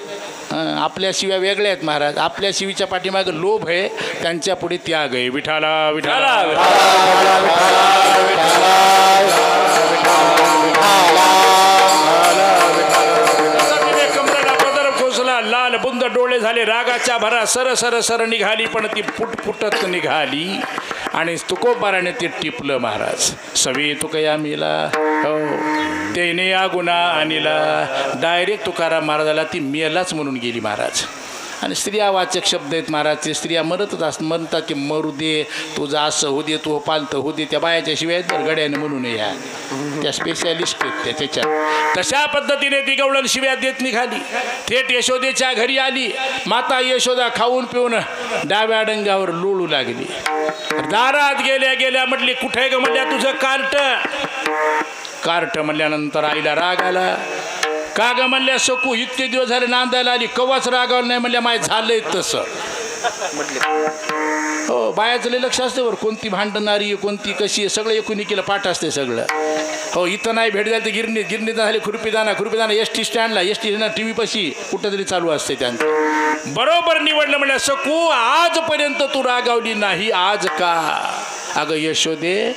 आपल्या शिव्या वेगळ्या आहेत महाराज. आपल्या शिवीच्या पाठीमागे लोभ आहे त्यांच्या पुढे त्याग आहे. विठाला विठाला लाल बुंद डोळे झाले. रागाच्या भरा सर सर सर निघाली पण ती फुटफुटत निघाली आणि तुकोबाराने ते टिपलं महाराज. सवे तुकया मेला हो त्याने या गुन्हा आणिला. डायरेक्ट तुकाराम महाराजाला ती मेलाच म्हणून गेली महाराज. आणि स्त्रियावाचक शब्द आहेत महाराज. ते स्त्रिया मरतच असतात. म्हणतात की मरू दे तुझं असं होऊ दे तू पालतं होऊ दे. त्या बायाच्या शिवाय तर गड्याने म्हणून या त्या स्पेशालिस्ट आहेत त्याच्यात. तशा पद्धतीने ती गवळण शिव्या देत निघाली. थेट यशोदेच्या घरी आली. माता यशोदा खाऊन पिऊन डाव्या डंगावर लोळू लागली. दारात गेल्या गेल्या म्हटली कुठे ग म्हणल्या तुझं कार्ट. कार्ट म्हणल्यानंतर आईला राग आला. का ग म्हणल्या सकू इतके दिवस झाले नांदायला आली कवाच रागावलं नाही म्हणल्या माय झालंय तसं. हो बायाचं लय लक्ष असते बरं. कोणती भांडणारी आहे कोणती कशी आहे सगळं एकुणिकीला पाठ असते सगळं. हो इथं नाही भेट झाली तर गिरणीत झाली खुरपीदाना एस टी स्टँडला एस टी टी व्ही पशी कुठंतरी चालू असते त्यांचं. बरोबर निवडलं म्हणल्या सकू आजपर्यंत तू रागावली नाही आज का. अगं यशोदे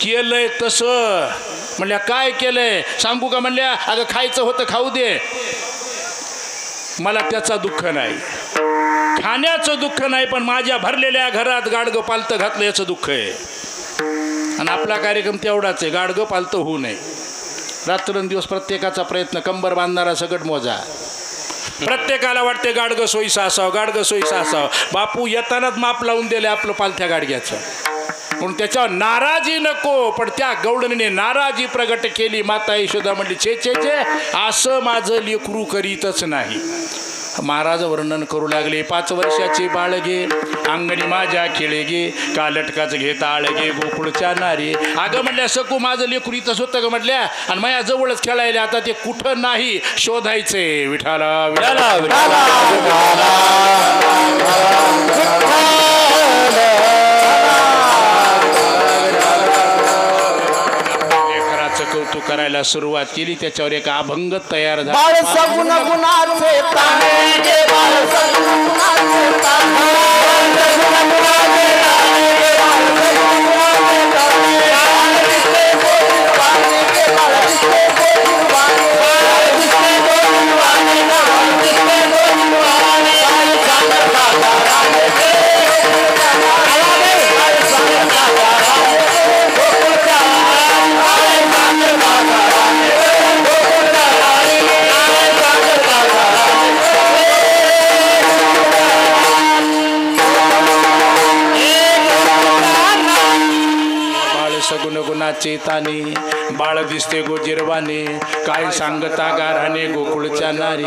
केलंय तसं. म्हणल्या काय केलंय सांगू का. म्हणल्या अगं खायचं होतं खाऊ दे मला त्याचा दुःख नाही. खाण्याचं दुःख नाही पण माझ्या भरलेल्या घरात गाडगं पालतं घातलं याचं दुःख आहे. आणि आपला कार्यक्रम तेवढाच आहे गाडगं पालतं होऊ नये. रात्रंदिवस प्रत्येकाचा प्रयत्न. कंबर बांधणारा सगट मोजा. प्रत्येकाला वाटते गाडगं सोयीचं असावं गाडगं सोयीचं असावं. बापू येतानाच माप लावून दिले आपलं पालथ्या गाडग्याचं. म्हणून त्याच्यावर नाराजी नको. पण त्या गवळणीने नाराजी प्रगट केली. माता यशोदा म्हणली छे छे छे असं माझं लेकरू करीतच नाही. महाराज वर्णन करू लागले. 5 वर्षाचे बाळगे अंगणी माझ्या खेळे गे का लटकाच घेता आळगे गोकुळच्या नारी. अगं म्हणल्या सकू माझं लेकरू इथंच होतं ग म्हटल्या आणि माझ्या जवळच खेळायला. आता ते कुठं नाही शोधायचंय. विठाला विठाला कौतुक करायला सुरुवात केली. त्याच्यावर एक अभंग तयार झाला. सगुण गुणाचे ताने, बाळ दिसते गोजिरवाने, काय सांगता गाराने गोकुळच्या नारी.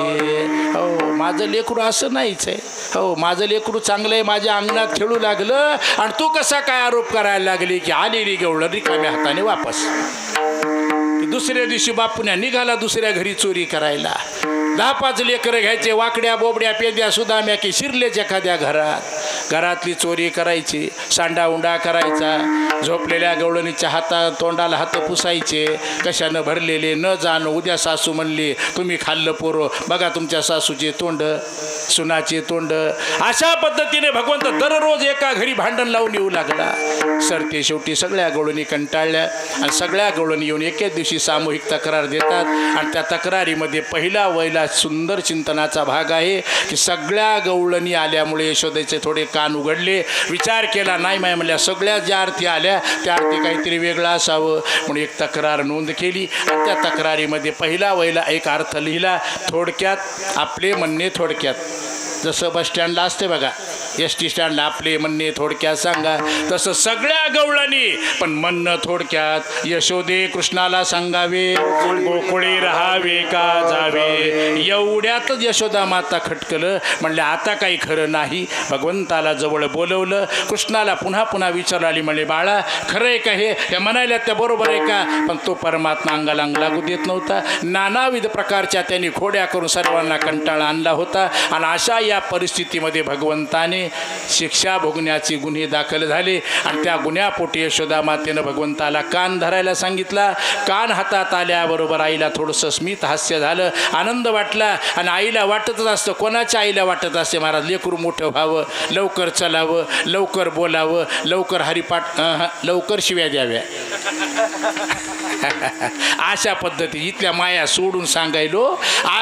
हो माझं लेकरू असं नाहीच आहे. हो माझं लेकरू चांगलं आहे, माझ्या अंगणात खेळू लागलं आणि तू कसा काय आरोप करायला लागली की आलेली गवळण रिकाम्या हाताने वापस. दुसऱ्या दिवशी बापूने निघाला दुसऱ्या घरी चोरी करायला. 10-5 लेकरं घ्यायचे, वाकड्या बोबड्या पेद्या सुदाम्या की शिरलेच एखाद्या घरातली चोरी करायची, सांडा उंडा करायचा, झोपलेल्या गवळणीच्या तोंडाला हात पुसायचे, कशानं भरलेले न जाणं. उद्या सासू म्हणली तुम्ही खाल्लं पोरं, बघा तुमच्या सासूचे तोंड, सुनाचे तोंड. अशा पद्धतीने भगवंत दररोज एका घरी भांडण लावून येऊ लागला. सरते शेवटी सगळ्या गवळणी कंटाळल्या आणि सगळ्या गवळणी येऊन एकेच दिवशी सामूहिक तक्रार देतात. आणि त्या तक्रारीमध्ये पहिला वहिला सुंदर चिंतनाचा भाग आहे की सगळ्या गवळणी आल्यामुळे यशोदेचे थोडे कान उघडले. विचार केला नाही माय म्हणल्या सगळ्या ज्या अर्थी आल्या त्या अर्थी काहीतरी वेगळं असावं म्हणून एक तक्रार नोंद केली. आणि त्या तक्रारीमध्ये पहिला वहिला एक अर्थ लिहिला, थोडक्यात आपले म्हणणे थोडक्यात. जसं बस स्टँडला असते बघा, एस.टी. स्टँडला आपले म्हणणे थोडक्यात सांगा, तसं सगळ्या गवळणी पण म्हणणं थोडक्यात यशोदे कृष्णाला सांगावे, गोकुळे राहावे का जावे. एवढ्यातच यशोदा माता खटकलं. म्हणले आता काही खरं नाही. भगवंताला जवळ बोलवलं, कृष्णाला पुन्हा पुन्हा विचारली. म्हणले बाळा खरं आहे का हे म्हणायला त्या बरोबर आहे का. पण तो परमात्मा अंगाला अंग लागू देत नव्हता. नानाविध प्रकारच्या त्यांनी खोड्या करून सर्वांना कंटाळा आणला होता. आणि अशा या परिस्थितीमध्ये भगवंताने शिक्षा भोगण्याचे गुन्हे दाखल झाले. आणि त्या गुन्ह्यापोटी यशोदा मातेनं भगवंताला कान धरायला सांगितला. कान हातात आल्याबरोबर आईला थोडंसं स्मित हास्य झालं, आनंद वाटला. आणि आईला वाटतच असतं, कोणाच्या आईला वाटत असते महाराज लेकरू मोठं व्हावं, लवकर चलावं, लवकर बोलावं, लवकर हरिपाठ, लवकर शिव्या द्याव्या. अशा पद्धती इथल्या माया सोडून सांगायलो.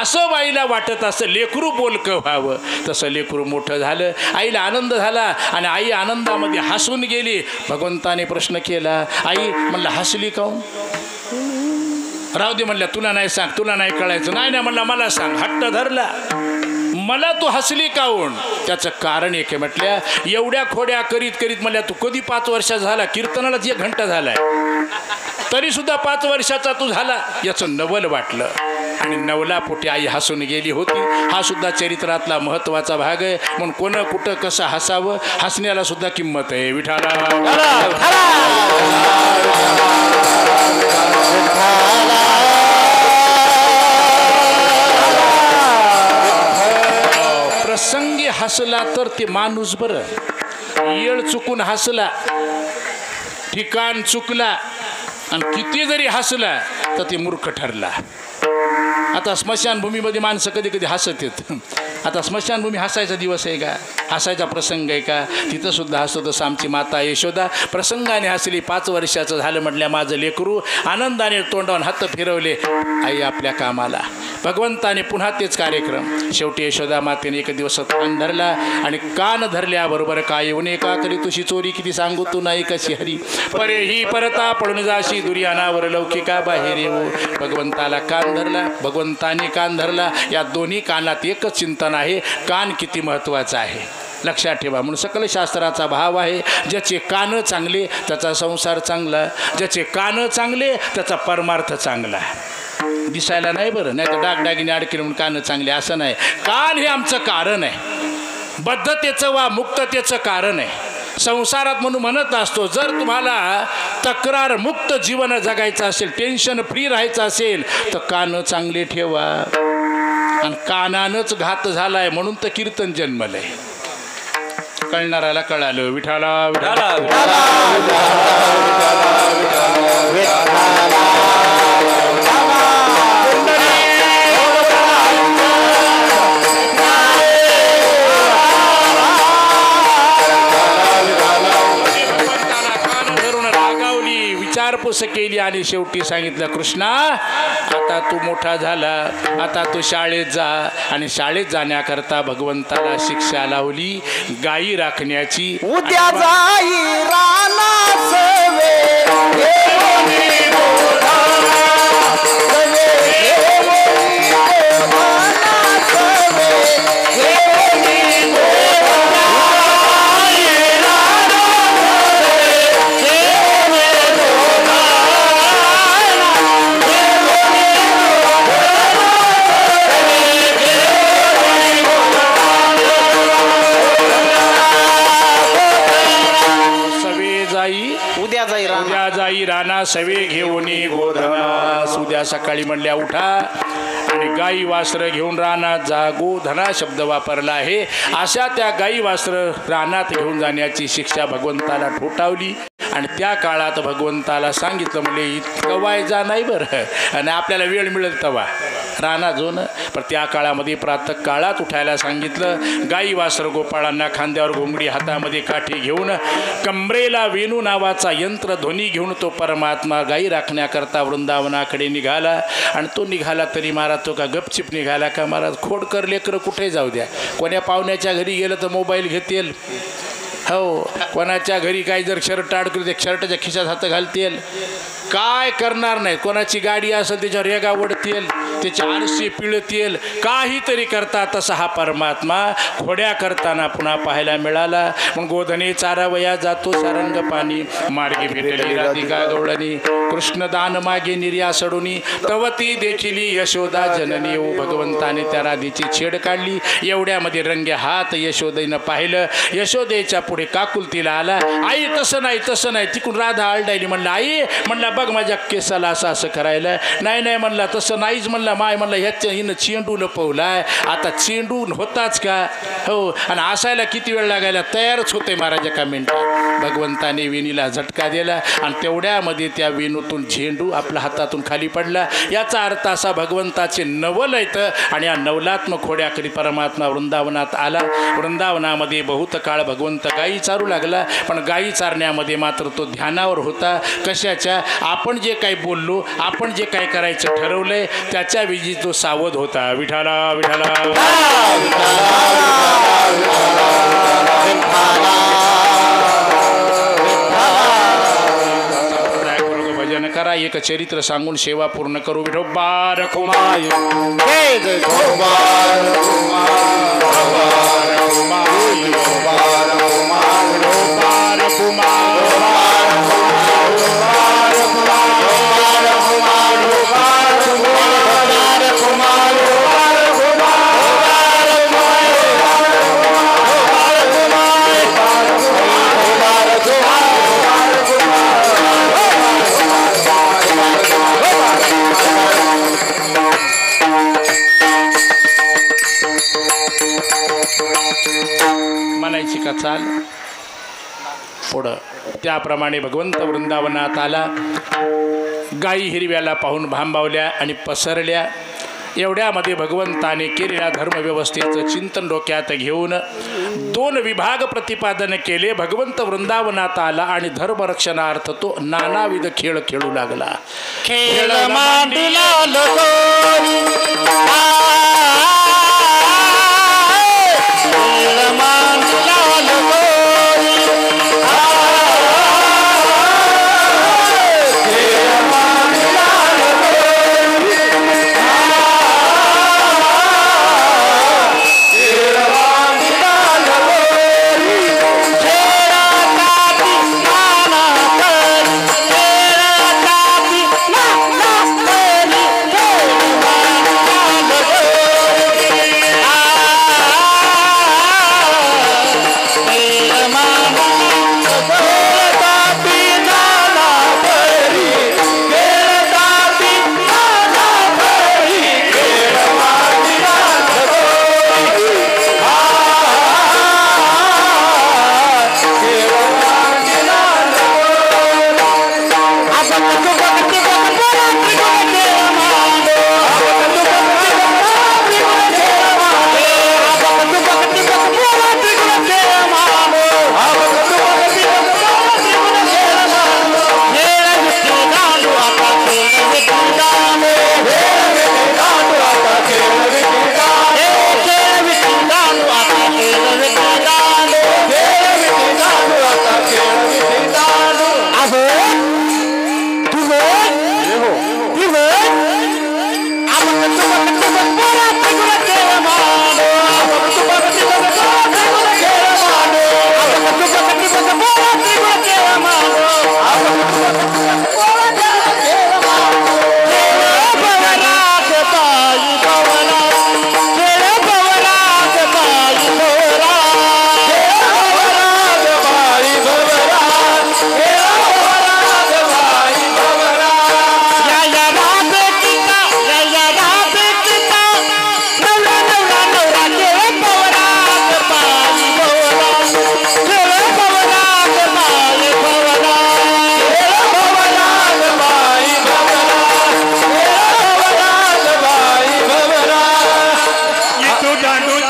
असं बाईला वाटत असतं लेकरू बोलकं व्हावं. तसं लेकरू मोठं झालं. आईला आनंद झाला आणि आई आनंदामध्ये हसून गेली. भगवंताने प्रश्न केला, आई म्हणलं हसली काहून. राहू दे म्हणल्या, तुला नाही सांग, तुला नाही कळायचं. नाही नाही म्हणला मला सांग. हट्ट धरला. मला तू हसली काहून. त्याचं कारण एक आहे म्हटल्या, एवढ्या खोड्या करीत करीत म्हणल्या तू कधी 5 वर्षाचा झाला, कीर्तनालाच 1 घंटा झालाय, तरीसुद्धा 5 वर्षाचा तू झाला. याचं नवल वाटलं आणि नवलापोटी आई हसून गेली होती. हा सुद्धा चरित्रातला महत्त्वाचा भाग आहे. म्हणून कोण कुठं कसं हसावं, हसण्याला सुद्धा किंमत आहे. विठाला प्रसंगी हसला तर ते माणूस बरं, येळ चुकून हसला, ठिकाण चुकला आणि किती जरी हसला तर ते मूर्ख ठरला. आता स्मशानभूमीमध्ये माणसं कधी कधी हसत येत. आता स्मशानभूमी हसायचा दिवस आहे का, हसायचा प्रसंग आहे का. तिथंसुद्धा हसत असं आमची माता यशोदा प्रसंगाने हसली. 5 वर्षाचं झालं म्हटल्या माझं लेकरू. आनंदाने तोंडावर हात फिरवले, आई आपल्या कामाला. भगवंताने पुन्हा तेच कार्यक्रम. शेवटी यशोदा मातेने एक दिवस कान धरला आणि कान धरल्याबरोबर काय येऊन एका करी तुझी चोरी किती सांगू तू नाही कशी हरी. परे ही परता पळून जाशी दुर्यानावर लौकिका बाहेर येऊ. भगवंताला कान धरला, भगवंताने कान धरला. या दोन्ही कानात एकच चिंतन आहे, कान किती महत्त्वाचा आहे लक्षात ठेवा. म्हणून सकल शास्त्राचा भाव आहे, ज्याचे कान चांगले त्याचा संसार चांगला, ज्याचे कान चांगले त्याचा परमार्थ चांगला. दिसायला नाही बरं, नाही तर डागडागिने अडकेल म्हणून कान चांगले असं नाही. कान हे आमचं कारण आहे, बद्धतेचं वा मुक्ततेचं कारण आहे. संसारात म्हणून म्हणत असतो, जर तुम्हाला तक्रार मुक्त जीवन जगायचं असेल, टेन्शन फ्री राहायचं असेल तर कान चांगले ठेवा. आणि कानानंच घात झालाय म्हणून तर कीर्तन जन्मलंय. कळणाऱ्याला कळालं. विठाला विठाला विठाला विचारपूस केली आणि शेवटी सांगितलं, कृष्णा आता तू मोठा झाला, आता तू शाळेत जा. आणि शाळेत जाण्याकरता भगवंताला शिक्षा लावली गायी राखण्याची.
उद्या जाई रानास
राना सवे घेऊनी गोधना. उद्या सकाळी म्हणल्या उठा आणि गाई वासरं घेऊन रानात जा. गोधना शब्द वापरला आहे. अशा त्या गाई वासरं रानात घेऊन जाण्याची शिक्षा भगवंताला ठोठावली आणि त्या काळात भगवंताला सांगितलं म्हणजे इतकं वायजा नाही बरं आणि आपल्याला वेळ मिळेल तवा रानात जाऊन. पण त्या काळामध्ये प्रातः काळात उठायला सांगितलं. गाई वासर गोपाळांना खांद्यावर घोंगडी हातामध्ये काठी घेऊन कमरेला वेणू नावाचा यंत्र ध्वनी घेऊन तो परमात्मा गाई राखण्याकरता वृंदावनाकडे निघाला. आणि तो निघाला तरी महाराज तो का गपचिप निघाला का महाराज. खोडकर लेकरं कुठे जाऊ द्या. कोण्या पाहुण्याच्या घरी गेलं तर मोबाईल घेतील. हो कोणाच्या घरी काही जर शर्ट अडकलं ते शर्टाच्या खिशात हात घालतील. काय करणार नाही. कोणाची गाडी असेल त्याच्यावर रेगा ओढतील, त्याचे आरसे पिळतील, काहीतरी करता. तसा हा परमात्मा खोड्या करताना पुन्हा पाहायला मिळाला. मग गोधने चारावया जातो सारंग पाणी. मार्गी भेटली राधिका गवळणी. कृष्णदान मागे निर्या सडुनी. तवती देखिली यशोदा जननी. ओ भगवंताने त्या राधीची छेड काढली. एवढ्यामध्ये रंगे हात यशोदेनं पाहिलं. यशोदेच्या पुढे काकुलतीला आला. आई तसं नाही तसं नाही. तिकडून राधा आलडायली. म्हणलं आई म्हणला बघ माझ्या केसाला असं असं करायला. नाही नाही म्हणला तसं नाहीच म्हणला. माय म्हणला ह्याच्या हिनं चेंडू लपवलाय. आता चेंडू होताच का. हो आणि असायला किती वेळ लागायला. तयारच होते महाराज एका मिनिटात. भगवंताने वेणीला झटका दिला आणि तेवढ्यामध्ये त्या वेणूतून झेंडू आपल्या हातातून खाली पडला. याचा अर्थ असा भगवंताचे नवल येतं आणि या नवलात्मक खोड्या करीत परमात्मा वृंदावनात आला. वृंदावनामध्ये बहुत काळ भगवंत गायी चारू लागला. पण गायी चारण्यामध्ये मात्र तो ध्यानावर होता. कशाच्या. आपण जे काही बोललो, आपण जे काही करायचं ठरवलंय त्याच्या विजी तो सावध होता. विठाला विठाला भजन करा. एक चरित्र सांगून सेवा पूर्ण करू. विठोबा रखुमाय म्हणायची का चाल पुढं. त्याप्रमाणे भगवंत वृंदावनात आला. गायी हिरव्याला पाहून भांबावल्या आणि पसरल्या. एवढ्यामध्ये भगवंताने केलेल्या धर्मव्यवस्थेचं चिंतन डोक्यात घेऊन 2 विभाग प्रतिपादन केले. भगवंत वृंदावनात आला आणि धर्मरक्षणार्थ तो नानाविध खेळ खेळू लागला. खेळ मांडला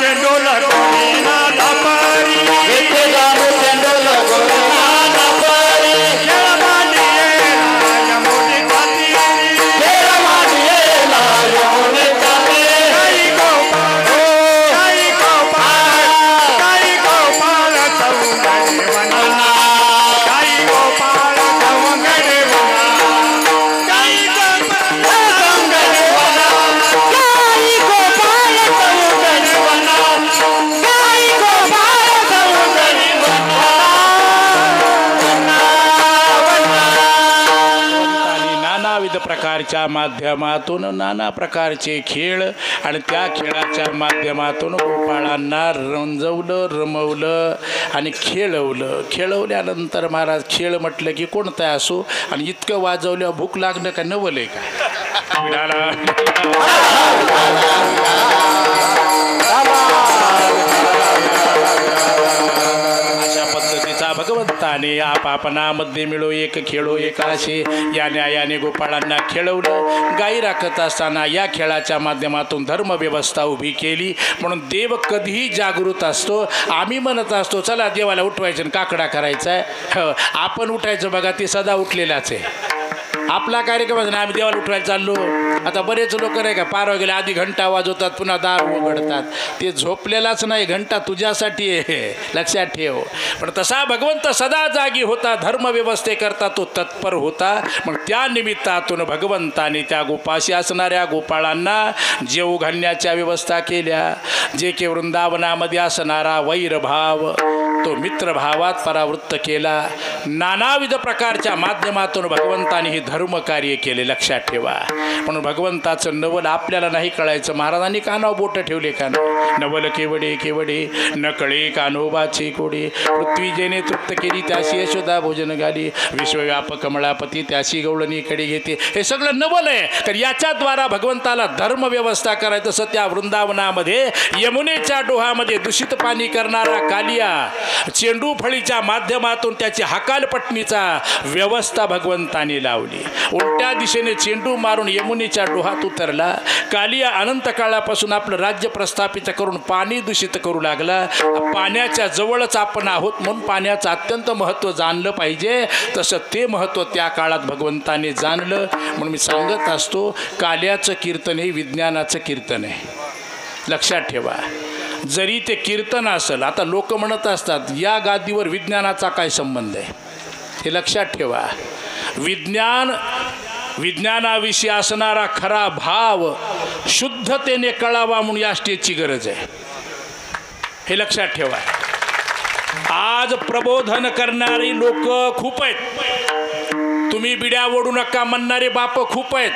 चेंडू लगोरी नाना परी इथे जाणू चेंडू लगोरी नाना परी खेळ मांडियेला यमुनी कातीरी खेळ मांडियेला यमुनी कातीरी गाई गोपाळ सौंदर्य वना गाई गोपाळ सौंदर्य वना गाई गोपाळ सौंदर्य वना गाई गोपाळ सौंदर्य वना गाई गोपाळ सौंदर्य वना
आणि नानाविध प्रकारच्या माध्यमातून नाना प्रकारचे खेळ आणि त्या खेळाच्या माध्यमातून गोपाळांना रंजवलं रमवलं आणि खेळवल्यानंतर महाराज खेळ म्हटलं की कोणता असो आणि इतकं वाजवल्यावर भूक लागणं का नवलंय का अशा पद्धतीचा भगवंताने आपापणामध्ये मिळो एक खेळो एकाशे या न्यायाने गोपाळांना खेळवलं. गायी राखत असताना या खेळाच्या माध्यमातून धर्मव्यवस्था उभी केली. म्हणून देव कधीही जागृत असतो. आम्ही म्हणत असतो चला देवाला उठवायचं आणि काकडा करायचा आहे. आपण उठायचं बघा ते सदा उठलेलाच आहे. आपला कार्यक्रम आहे ना आम्ही देवाला उठवायला चाललो. आता बरेच लोक नाही का पार गेले आधी घंटा वाजवतात पुन्हा दार उघडतात. ते झोपलेलाच नाही घंटा तुझ्यासाठी आहे लक्षात ठेव. पण तसा भगवंत सदा जागी होता. धर्मव्यवस्थेकरता तो तत्पर होता. मग त्या निमित्तातून भगवंताने त्या गोपाशी असणाऱ्या गोपाळांना जेव घालण्याच्या व्यवस्था केल्या. जे के वृंदावनामध्ये असणारा वैरभाव तो मित्रभावात परावृत्त केला. नानाविध प्रकारच्या माध्यमातून भगवंताने हे धर्म कार्य केले लक्षात ठेवा. म्हणून भगवंताचं नवल आपल्याला नाही कळायचं. महाराजांनी कानावर बोटं ठेवले का नवल केवडे केवडे न कळे कान्होबाचे कोडे. पृथ्वी जेने तृप्त केली त्याशी यशोदा भोजन घाली. विश्वव्यापक कमळापती त्याशी गवळणीकडे घेते. हे सगळं नवल आहे. तर याच्याद्वारा भगवंताला धर्म व्यवस्था करायचं. तसं त्या वृंदावनामध्ये यमुनेच्या डोहामध्ये दूषित पाणी करणारा कालिया चेंडू फळीच्या माध्यमातून त्याची हकालपट्टीचा व्यवस्था भगवंताने लावली. उलट्या दिशेने चेंडू मारून यमुनेच्या डोहात उतरला. कालिया अनंत काळापासून आपलं राज्य प्रस्थापित करून पाणी दूषित करू लागला. पाण्याच्या जवळच आपण आहोत म्हणून पाण्याचं अत्यंत महत्त्व जाणलं पाहिजे. तसं ते महत्त्व त्या काळात भगवंताने जाणलं. म्हणून मी सांगत असतो काल्याचं कीर्तन हे विज्ञानाचं कीर्तन आहे लक्षात ठेवा. जरी ते कीर्तन असेल. आता लोक म्हणत असतात या गादीवर विज्ञानाचा काय संबंध आहे हे लक्षात ठेवा. विज्ञानाविषयी असणारा खरा भाव शुद्धतेने कळावा म्हणून या स्टेजची गरज आहे हे लक्षात ठेवा. आज प्रबोधन करणारी लोक खूप आहेत. तुम्ही बिड्या ओढू नका म्हणणारे बाप खूप आहेत.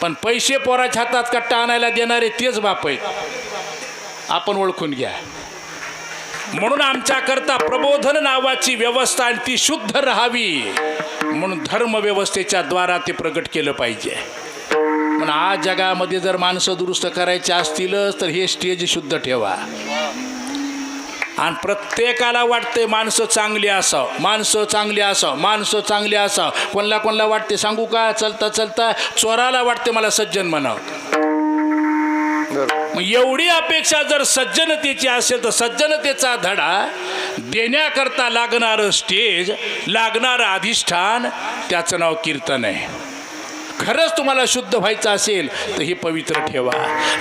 पण पैसे पोराच्या हातात कट्टा आणायला देणारे तेच बाप आहेत. आपण ओळखून घ्या. म्हणून आमच्याकरता प्रबोधन नावाची व्यवस्था आणि ती शुद्ध राहावी म्हणून धर्मव्यवस्थेच्या द्वारा ते प्रगट केलं पाहिजे. म्हणून आज जगामध्ये जर माणसं दुरुस्त करायचे असतीलच तर हे स्टेज शुद्ध ठेवा. आणि प्रत्येकाला वाटते माणसं चांगली असावं माणसं चांगली असावं माणसं चांगली असावं. कोणाला वाटते सांगू का चलता चलता चोराला वाटते मला सज्जन म्हणावं. मग एवढी अपेक्षा जर सज्जनतेची असेल तर सज्जनतेचा धडा देण्याकरता लागणारं स्टेज लागणारं अधिष्ठान त्याचं नाव कीर्तन आहे. खरंच तुम्हाला शुद्ध व्हायचं असेल तर हे पवित्र ठेवा.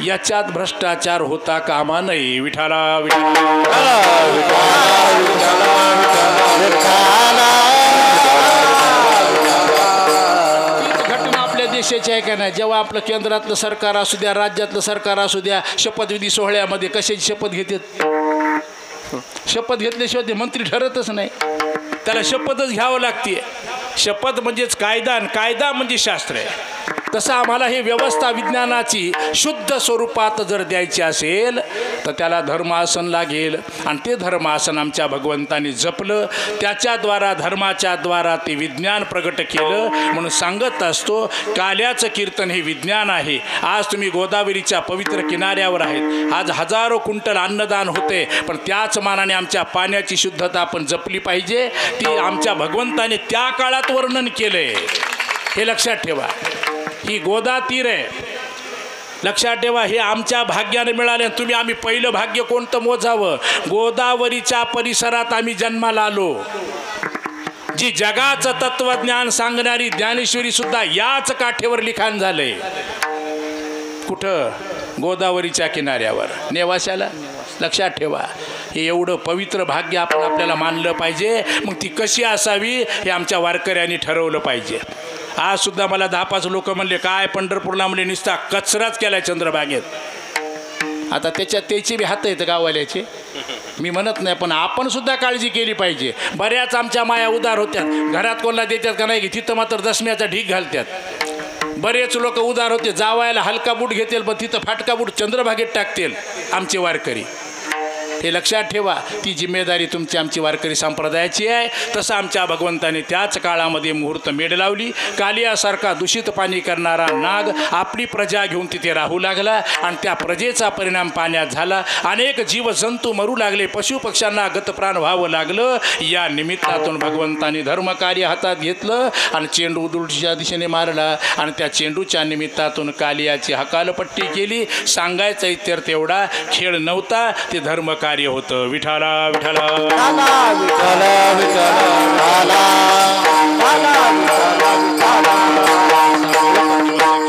याच्यात भ्रष्टाचार होता कामा नये. विठाला घटना आपल्या देशाची आहे का नाही. जेव्हा आपलं केंद्रातलं सरकार असू द्या राज्यातलं सरकार असू द्या शपथविधी सोहळ्यामध्ये कशाची शपथ घेतात. शपथ घेतल्याशिवाय ते मंत्री ठरतच नाही. त्याला शपथच घ्यावं लागते. शपथ म्हणजेच कायदा आणि कायदा म्हणजे शास्त्र आहे. तसं आम्हाला हे व्यवस्था विज्ञानाची शुद्ध स्वरूपात जर द्यायची असेल तर त्याला धर्मासन लागेल. आणि ते धर्मासन आमच्या भगवंताने जपलं. त्याच्याद्वारा धर्माच्या द्वारा ते विज्ञान प्रगट केलं. म्हणून सांगत असतो काल्याचं कीर्तन हे विज्ञान आहे. आज तुम्ही गोदावरीच्या पवित्र किनाऱ्यावर आहेत. आज हजारो क्विंटल अन्नदान होते. पण त्याच मानाने आमच्या पाण्याची शुद्धता आपण जपली पाहिजे. ती आमच्या भगवंताने त्या काळात वर्णन केलं आहे हे लक्षात ठेवा. ही गोदा तीर आहे. लक्षात ठेवा, हे आमच्या भाग्याने मिळाले. तुम्ही आम्ही पहिलं भाग्य कोणतं मोजावं? गोदावरीच्या परिसरात आम्ही जन्माला आलो. जी जगाचं तत्वज्ञान सांगणारी ज्ञानेश्वरी सुद्धा याच काठेवर लिखाण झालंय. कुठं? गोदावरीच्या किनाऱ्यावर, नेवाशाला. लक्षात ठेवा, हे एवढं पवित्र भाग्य आपण आपल्याला मानलं पाहिजे. मग ती कशी असावी हे आमच्या वारकऱ्यांनी ठरवलं पाहिजे. आज सुद्धा मला 10-5 लोक म्हणले, काय पंढरपूरला म्हणले नुसता कचराच केलाय चंद्रभागेत. आता त्याची बी हात आहेत गाववाल्याचे, मी म्हणत नाही, पण आपण सुद्धा काळजी केली पाहिजे. बऱ्याच आमच्या माया उदार होत्यात, घरात कोणाला देतात का नाही की तिथं मात्र दशम्याचा ढीक घालतात. बरेच लोक उदार होते, जावायला हलका बूट घेतील पण तिथं फाटका बूट चंद्रभागेत टाकतील आमचे वारकरी. हे लक्षात ठेवा, ती जिम्मेदारी तुमची आमची वारकरी संप्रदायाची आहे. तसं आमच्या भगवंताने त्याच काळामध्ये मुहूर्त मेढ लावली. कालियासारखा दूषित पाणी करणारा नाग आपली प्रजा घेऊन तिथे राहू लागला आणि त्या प्रजेचा परिणाम पाण्यात झाला. अनेक जीवजंतू मरू लागले, पशुपक्ष्यांना गतप्राण व्हावं लागलं. या निमित्तातून भगवंताने धर्मकार्य हातात घेतलं आणि चेंडू उलटीच्या दिशेने मारला आणि त्या चेंडूच्या निमित्तातून कालियाची हकालपट्टी केली. सांगायचा इत्यर्थ एवढा, खेळ नव्हता, ते धर्मकार्य होतं. विठाला विठाला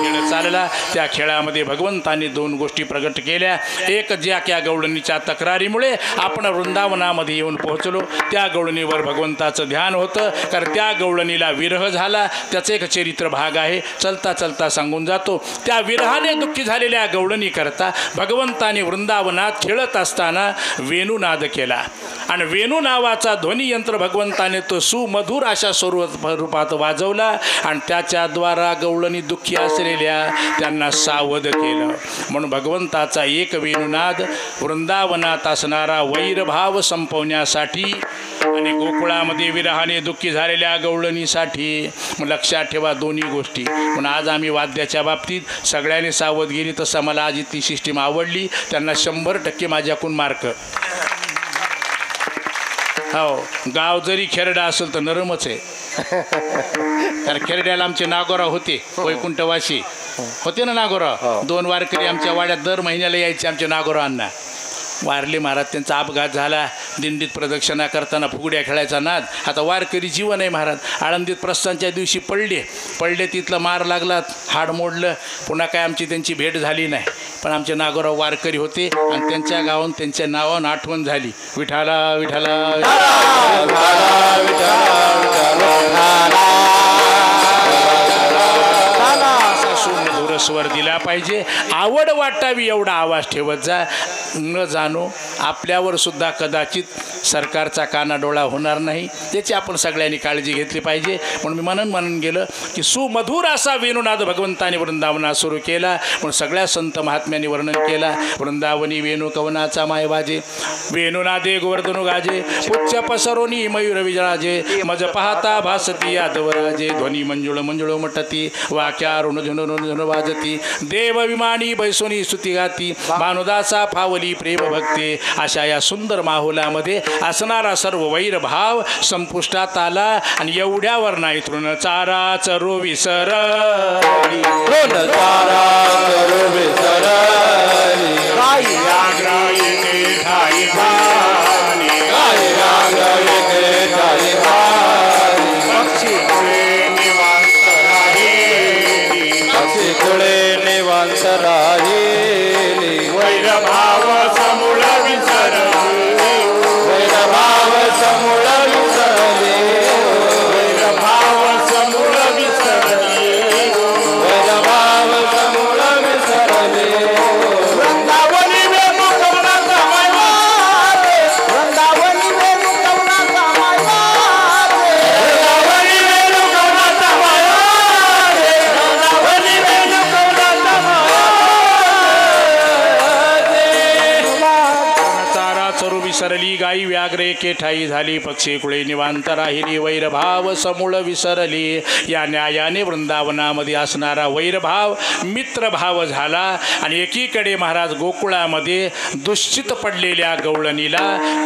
खेळ चालला. त्या खेळामध्ये भगवंतांनी 2 गोष्टी प्रगट केल्या. एक, ज्या त्या गवळणीच्या तक्रारीमुळे आपण वृंदावनामध्ये येऊन पोहोचलो, त्या गवळणीवर भगवंताचं ध्यान होतं. कारण त्या गवळणीला विरह झाला, त्याचं एक चरित्र भाग आहे, चलता चलता सांगून जातो. त्या विरहाने दुःखी झालेल्या गवळणीकरता भगवंताने वृंदावनात खेळत असताना वेणुनाद केला आणि वेणू नावाचा ध्वनियंत्र भगवंताने तो सुमधुर अशा स्वरूपात वाजवला आणि त्याच्याद्वारा गवळणी दुःखी असलेल्या त्यांना सावध केलं. म्हणून भगवंताचा एक वेणुनाद वृंदावनात असणारा वैरभाव संपवण्यासाठी आणि गोकुळामध्ये विरहाने दुःखी झालेल्या गवळणीसाठी. लक्षात ठेवा दोन्ही गोष्टी. म्हणून आज आम्ही वाद्याच्या बाबतीत सगळ्यांनी सावधगिरी, तसं मला आज ती सिस्टीम आवडली. त्यांना 100% माझ्याकडून मार्क. हो, गाव जरी खेरडा असेल तर नरमच आहे. कारण खेरड्याला आमचे नागोराव होते, वैकुंठवासी होते ना नागोराव. 2 वारकरी आमच्या वाड्यात दर महिन्याला यायचे आमच्या नागोरावांना. वारले महाराज, त्यांचा अपघात झाला. दिंडीत प्रदक्षिणा करताना फुगड्या खेळायचा नाद. आता वारकरी जीवन आहे महाराज. आळंदीत प्रस्थानच्या दिवशी पडले, तिथलं मार लागला, हाड मोडलं. पुन्हा काय आमची त्यांची भेट झाली नाही. पण आमचे नागोराव वारकरी होते आणि त्यांच्या गावाहून त्यांच्या नावानं आठवण झाली. विठाला विठाला सुमधुर स्वर दिला पाहिजे. आवड वाटावी एवढा आवाज ठेवत जा. न जाणो आपल्यावर सुद्धा कदाचित सरकारचा कानाडोळा होणार नाही, त्याची आपण सगळ्यांनी काळजी घेतली पाहिजे. म्हणून मी म्हणून गेलं की सुमधुर असा वेणुनाद भगवंताने वृंदावनात सुरू केला. म्हणून सगळ्या संत महात्म्यांनी वर्णन केला. वृंदावनी वेणू कवनाचा माय वाजे, वेणुनादे गोवर्धनु गाजे, उच्च पसरोनी मयूर विजराजे, मज पाहता भासती यादवराजे, ध्वनी मंजुळ मंजुळ मटती, वाक्या ऋण झुन वाजती, देव विमानी बैसोनी स्तुती गाती, भानुदासा फावली प्रेम भक्ती. अशा या सुंदर माहोलामध्ये असणारा सर्व वैरभाव संपुष्टात आला आणि एवढ्यावर नाही तृण चारा चरो विसरली, तृण चारा चरो विसरली, काही रागायते ठाई भानी, काही रागायते ठाई भानी, पक्षी कुळे निवांत राहिली, पक्षी कुळे निवांत राहिली, वैरभाव समूळ विसरली, वैरभाव समूळ विसरली, वैरभाव समूळ विसरली, वैरभाव समूळ विसरली. वृंदावनी वेणू कवनाचा माय वाजे, विसरली गाई व्याघ्र एके ठाई झाली पक्षी कुळे निवांत राहिली वैरभाव समूळ विसरली. या न्यायाने वृंदावनामध्ये असणारा वैरभाव मित्रभाव झाला आणि एकीकडे महाराज गोकुळामध्ये दुश्चित पडलेल्या गवळणीला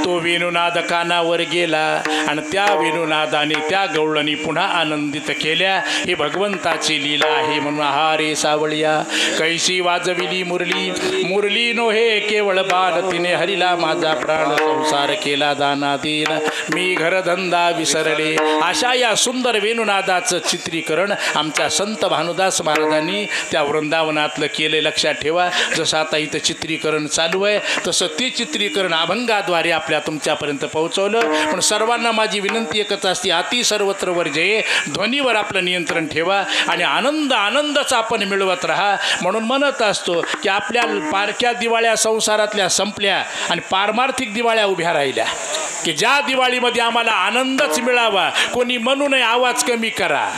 तो वेणुनाद कानावर गेला आणि त्या वेणुनादाने त्या गवळणी पुन्हा आनंदित केल्या. ही भगवंताची लीला आहे. म्हणून हा रे सावळिया कैसी वाजविली मुरली मुरली नोहे केवळ बाल तिने हरिला माझा प्राण संसार केला दानादीन मी घरधंदा विसरले. अशा या सुंदर वेणुनादाचं चित्रीकरण आमच्या संत भानुदास महाराजांनी त्या वृंदावनातलं केले. लक्षात ठेवा. जसं आता इथं चित्रीकरण चालू आहे तसं ते चित्रीकरण अभंगाद्वारे आपल्या तुमच्यापर्यंत पोहोचवलं. पण सर्वांना माझी विनंती एकच असते, अति सर्वत्र वर्जये, ध्वनीवर आपलं नियंत्रण ठेवा आणि आनंदच आपण मिळवत राहा. म्हणून म्हणत असतो की आपल्या पारख्या दिवाळ्या संसारातल्या संपल्या आणि पारमार्थिक दिवाळ्या उभ्या राहिल्या की ज्या दिवाळीमध्ये आम्हाला आनंदच मिळावा. कोणी म्हणू नये आवाज कमी करा.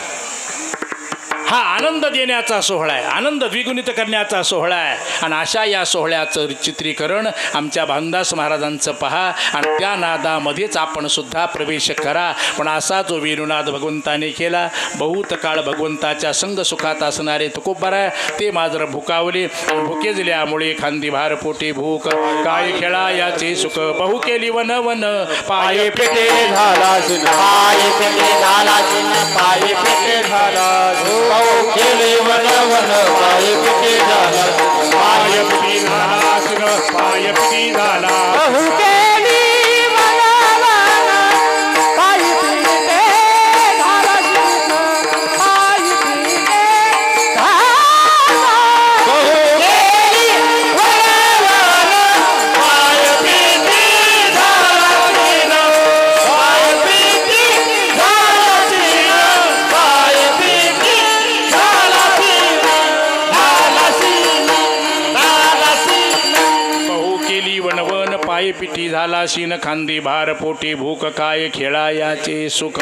हा आनंद देण्याचा सोहळा आहे, आनंद द्विगुणित करण्याचा सोहळा आहे. आणि अशा या सोहळ्याचं चित्रीकरण आमच्या भानुदास महाराजांचं पहा आणि त्या नादामध्येच आपण सुद्धा प्रवेश करा. पण असा जो वेणुनाद भगवंताने केला, बहुत काळ भगवंताच्या संग सुखात असणारे तुकोबारा ते माजर भुकावले. भुकेजल्यामुळे खांदी भार पोटे भूक काय खेळा याचे सुख बहु केली वन वन
पाय पेटे झाला पाय पेटे झाला पाय पेटे झाला केले वन वन पाय पिटी झाला
पाय पिटी झाला पाय पिटी झाला
केली वन वन पाय पिटे झाला पाय पिटे झाला केली वन वन पाय पिटी झाला पाय पिटी झाला पाय पिटी
वनवन पाय पिटी झाला शीन खांदी भार पोटी भूक काय खेळा याचे सुख.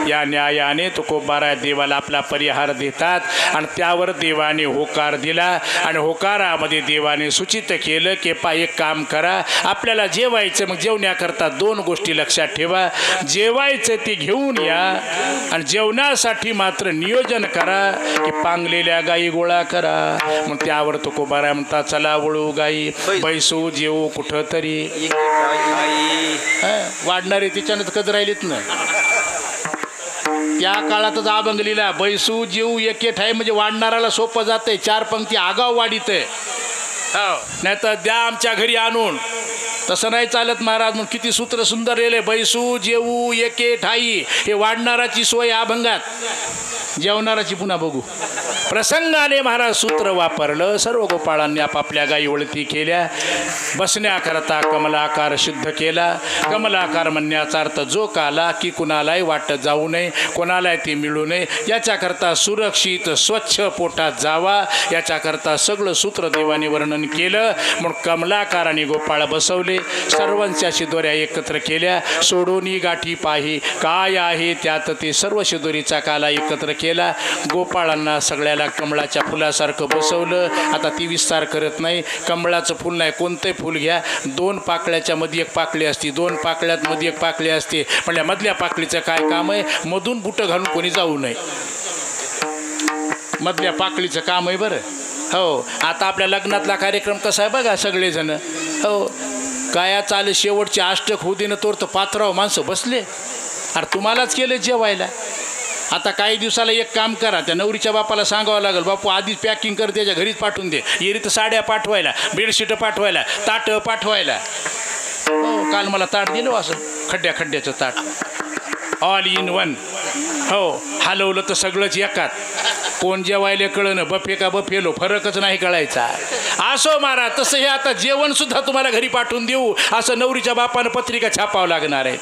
या न्यायाने तुकोबारा देवाला आपला परिहार देतात आणि त्यावर देवाने होकार दिला आणि होकारामध्ये देवाने सूचित केलं की एक काम करा, आपल्याला जेवायचं. मग जेवण्याकरता दोन गोष्टी लक्षात ठेवा. जेवायचं ते घेऊन या आणि जेवणासाठी मात्र नियोजन करा की पांगलेल्या गायी गोळा करा. मग त्यावर तुकोबारा म्हणतात चला वळू गायी बैसू जेवू कुठं तरी. वाढणारे तिच्यानं कधी राहिलीत ना. त्या काळातच अभंगलीला बैसू जीव एके ठाई म्हणजे वाढणाराला सोपं जातंय. चार पंक्ती आगाव वाढीत आहे. हो नाही तर द्या आमच्या घरी आणून, तसं नाही चालत महाराज. म्हणून किती सूत्र सुंदर लिहिले. बैसू जेवू एके ठाई हे वाढणाराची सोय अभंगात, जेवणाराची पुन्हा बघू. प्रसंगाने महाराज सूत्र वापरलं. सर्व गोपाळांनी आपापल्या गायी वळती केल्या. बसण्याकरता कमलाकार सिद्ध केला. कमलाकार म्हणण्याचा अर्थ जो काला की कुणालाही वाटत जाऊ नये, कोणालाही ती मिळू नये याच्याकरता सुरक्षित स्वच्छ पोटात जावा याच्याकरता सगळं सूत्र देवाने वर्णन केलं. म्हणून कमलाकाराने गोपाळ बसवले. सर्वांच्या शिदोऱ्या एकत्र केल्या. सोडोनी गाठी पाही काय आहे त्यात ते सर्व शिदोरीचा काला एकत्र केला. गोपाळांना सगळ्याला कमळाच्या फुलासारखं बसवलं. आता ती विस्तार करत नाही. कमळाचं फूल नाही, कोणतंही फूल घ्या. दोन पाकळ्याच्या मध्ये एक पाकळी असते, दोन पाकळ्यात मध्ये एक पाकळी असते. पण या मधल्या पाकळीचं काय काम आहे, मधून बुटं घालून कोणी जाऊ नये. मधल्या पाकळीचं काम आहे बरं. हो आता आपल्या लग्नातला कार्यक्रम कसा आहे बघा. सगळेजण हो काय चालेल शेवटचे अष्टक होऊ देणं तोर तर पात्राव माणसं बसले. अरे तुम्हालाच केलं जेवायला. आता काही दिवसाला एक काम करा, त्या नवरीच्या बापाला सांगावं लागेल बापू आधीच पॅकिंग कर, त्याच्या घरीच पाठवून दे. येरी तर साड्या पाठवायला, बेडशीट पाठवायला, ताटं पाठवायला. हो काल मला ताट दिलं असं खड्ड्याचं ताट ऑल इन वन. हो हलवलं तर सगळंच एकात. कोण जेवायला कळणं बफे का बफेलो फरकच नाही कळायचा. असो महाराज तसं हे आता जेवणसुद्धा तुम्हाला घरी पाठवून देऊ असं नवरीच्या बापानं पत्रिका छापावं लागणार आहे.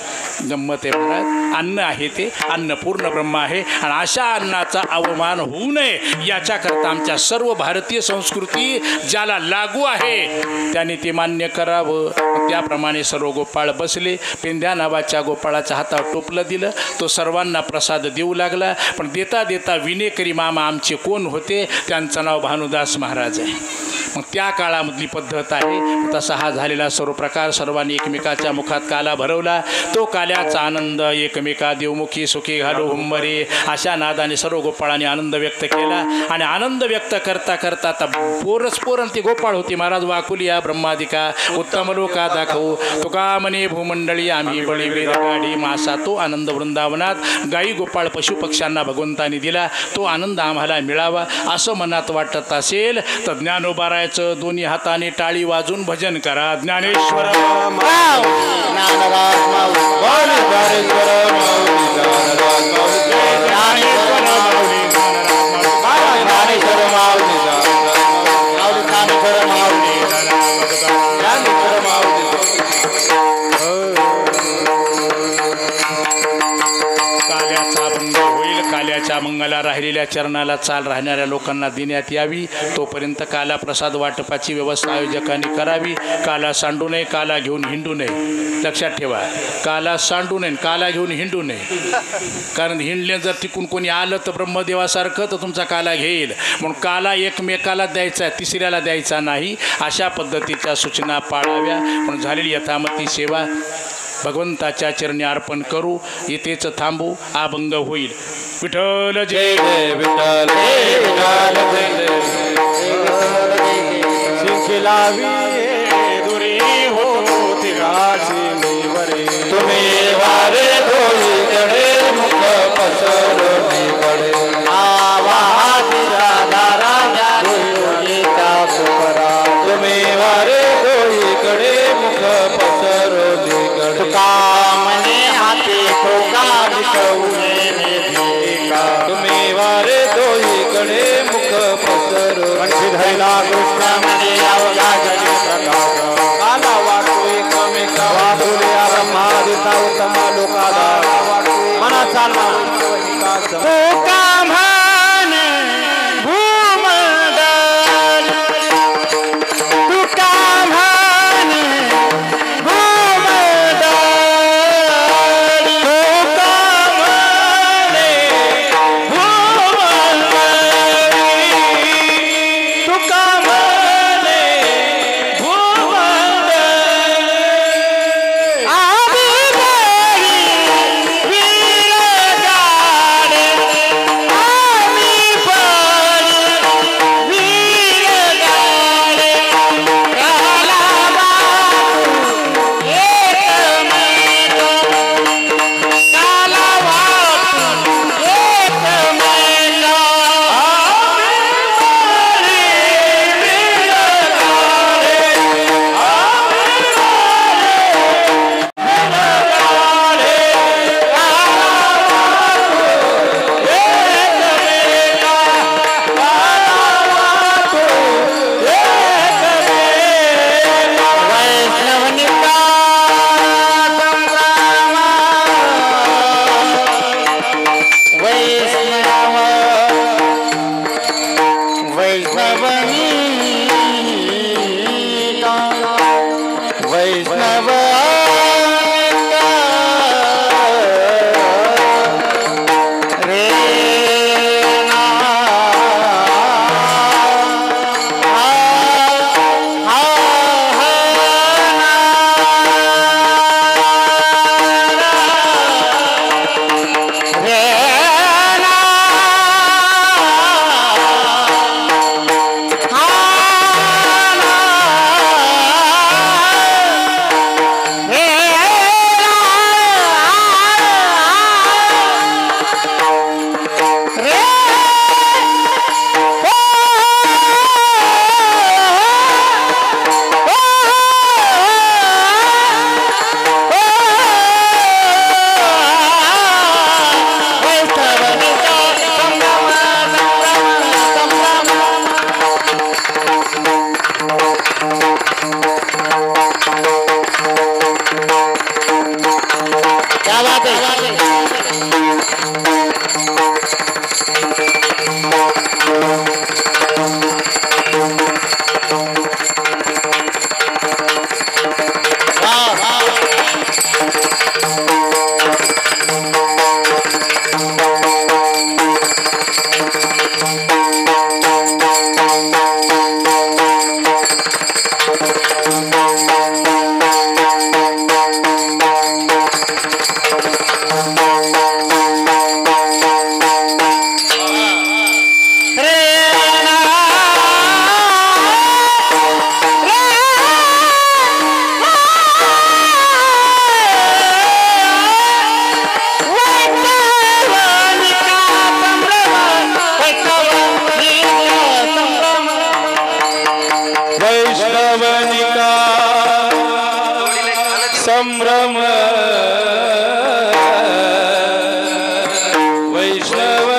गंमत आहे महाराज. अन्न आहे ते अन्न पूर्ण ब्रह्म आहे आणि अशा अन्नाचा अवमान होऊ नये याच्याकरता आमच्या सर्व भारतीय संस्कृती ज्याला लागू आहे त्याने ते मान्य करावं. त्याप्रमाणे सर्व गोपाळ बसले. पेंध्या नावाच्या गोपाळाच्या हातावर टोपलं दिलं. तो सर्वांना प्रसाद देऊ लागला. पण देता देता विनेकरी मामा आमचे कोण होते, त्यांचं नाव भानुदास महाराज आहे. मग त्या काळामधली पद्धत आहे. तसा हा झालेला सर्व प्रकार सर्वांनी एकमेकाच्या मुखात काला भरवला. तो काल्याचा आनंद एकमेका देवमुखी सुखी घालू हुंबरे अशा नादाने सर्व गोपाळांनी आनंद व्यक्त केला. आणि आनंद व्यक्त करता करता आता पोरं ती गोपाळ होती. महाराज वाकुलिया ब्रह्मादिका उत्तम लोका दाखवू तुका म्हणे भूमंडळी आम्ही बळी वेद गाडी मासा. तो आनंद वृंदावनात गाई गोपाळ पशुपक्ष्यांना भगवंतांनी दिला. तो आनंद आम्हाला मिळावा असं मनात वाटत असेल तर ज्ञानोबारायचं दोन्ही हाताने टाळी वाजून भजन करा. ज्ञानेश्वर मंगला राहिलेल्या चरणाला चाल राहणाऱ्या लोकांना देण्यात यावी. तोपर्यंत काला प्रसाद वाटपाची व्यवस्था आयोजकांनी करावी. काला सांडू नये, काला घेऊन हिंडू नये. लक्षात ठेवा, काला सांडू नये, काला घेऊन हिंडू नये. कारण हिंडले जर तिकून कोणी आलं तर ब्रह्मदेवासारखं तर तुमचा काला घेईल. म्हणून काला एकमेकाला द्यायचा, तिसऱ्याला द्यायचा नाही. अशा पद्धतीच्या सूचना पाळाव्या. म्हणून झालेली यथामती सेवा भगवंताच्या चरणी अर्पण करू. इथेच थांबू, अभंग होईल. विठ्ठल जय जय
विठ्ठल जय विठ्ठल जय शिंखिलावी दुरी होती राशी निवरे तुम्ही वारे धोईकडे मुख पसरणी पडे आवाहाती राधा राजा धोईचा सुपरा तुम्ही वारे धोईकडे मुख पसरणी कडे तुका म्हणे हाती ठोका विकवणे तुम्ही वारे दोहीकडे मुख पसर धैला कृष्णामध्ये अवघा जगी प्रकाश काला वाटू एकमेका वाटूया ब्रह्मादिता उत्तम लोकाला मना चालना संभ्रम वैष्णव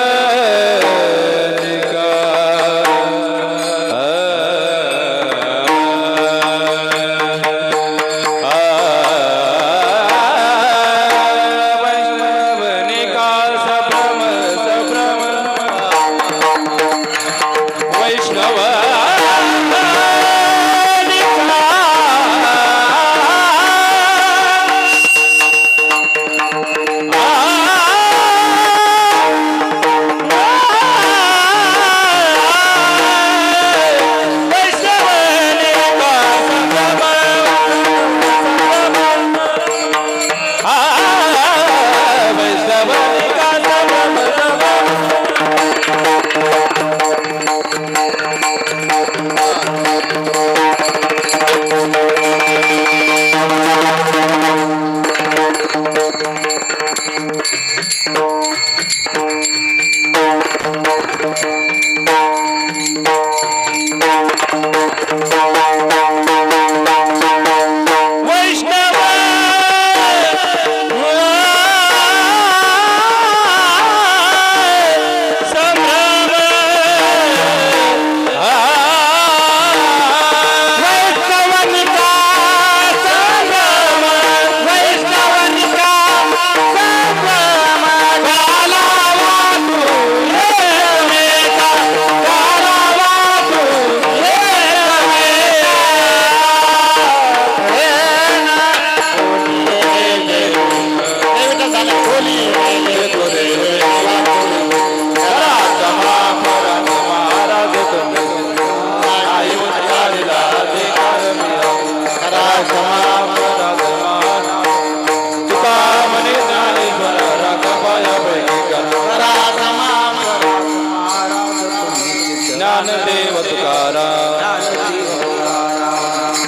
ज्ञानदेव तुकाराम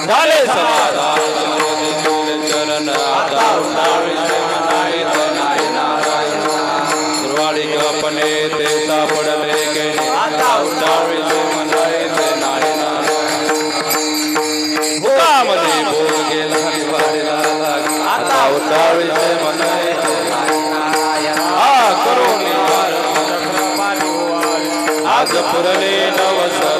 झाले समाधान चरण आता उठावे सुरवाळी अपने ते सापडले के आता उठावे भूतामध्ये भोग गेला आता उठावे करून आज पुरले नवस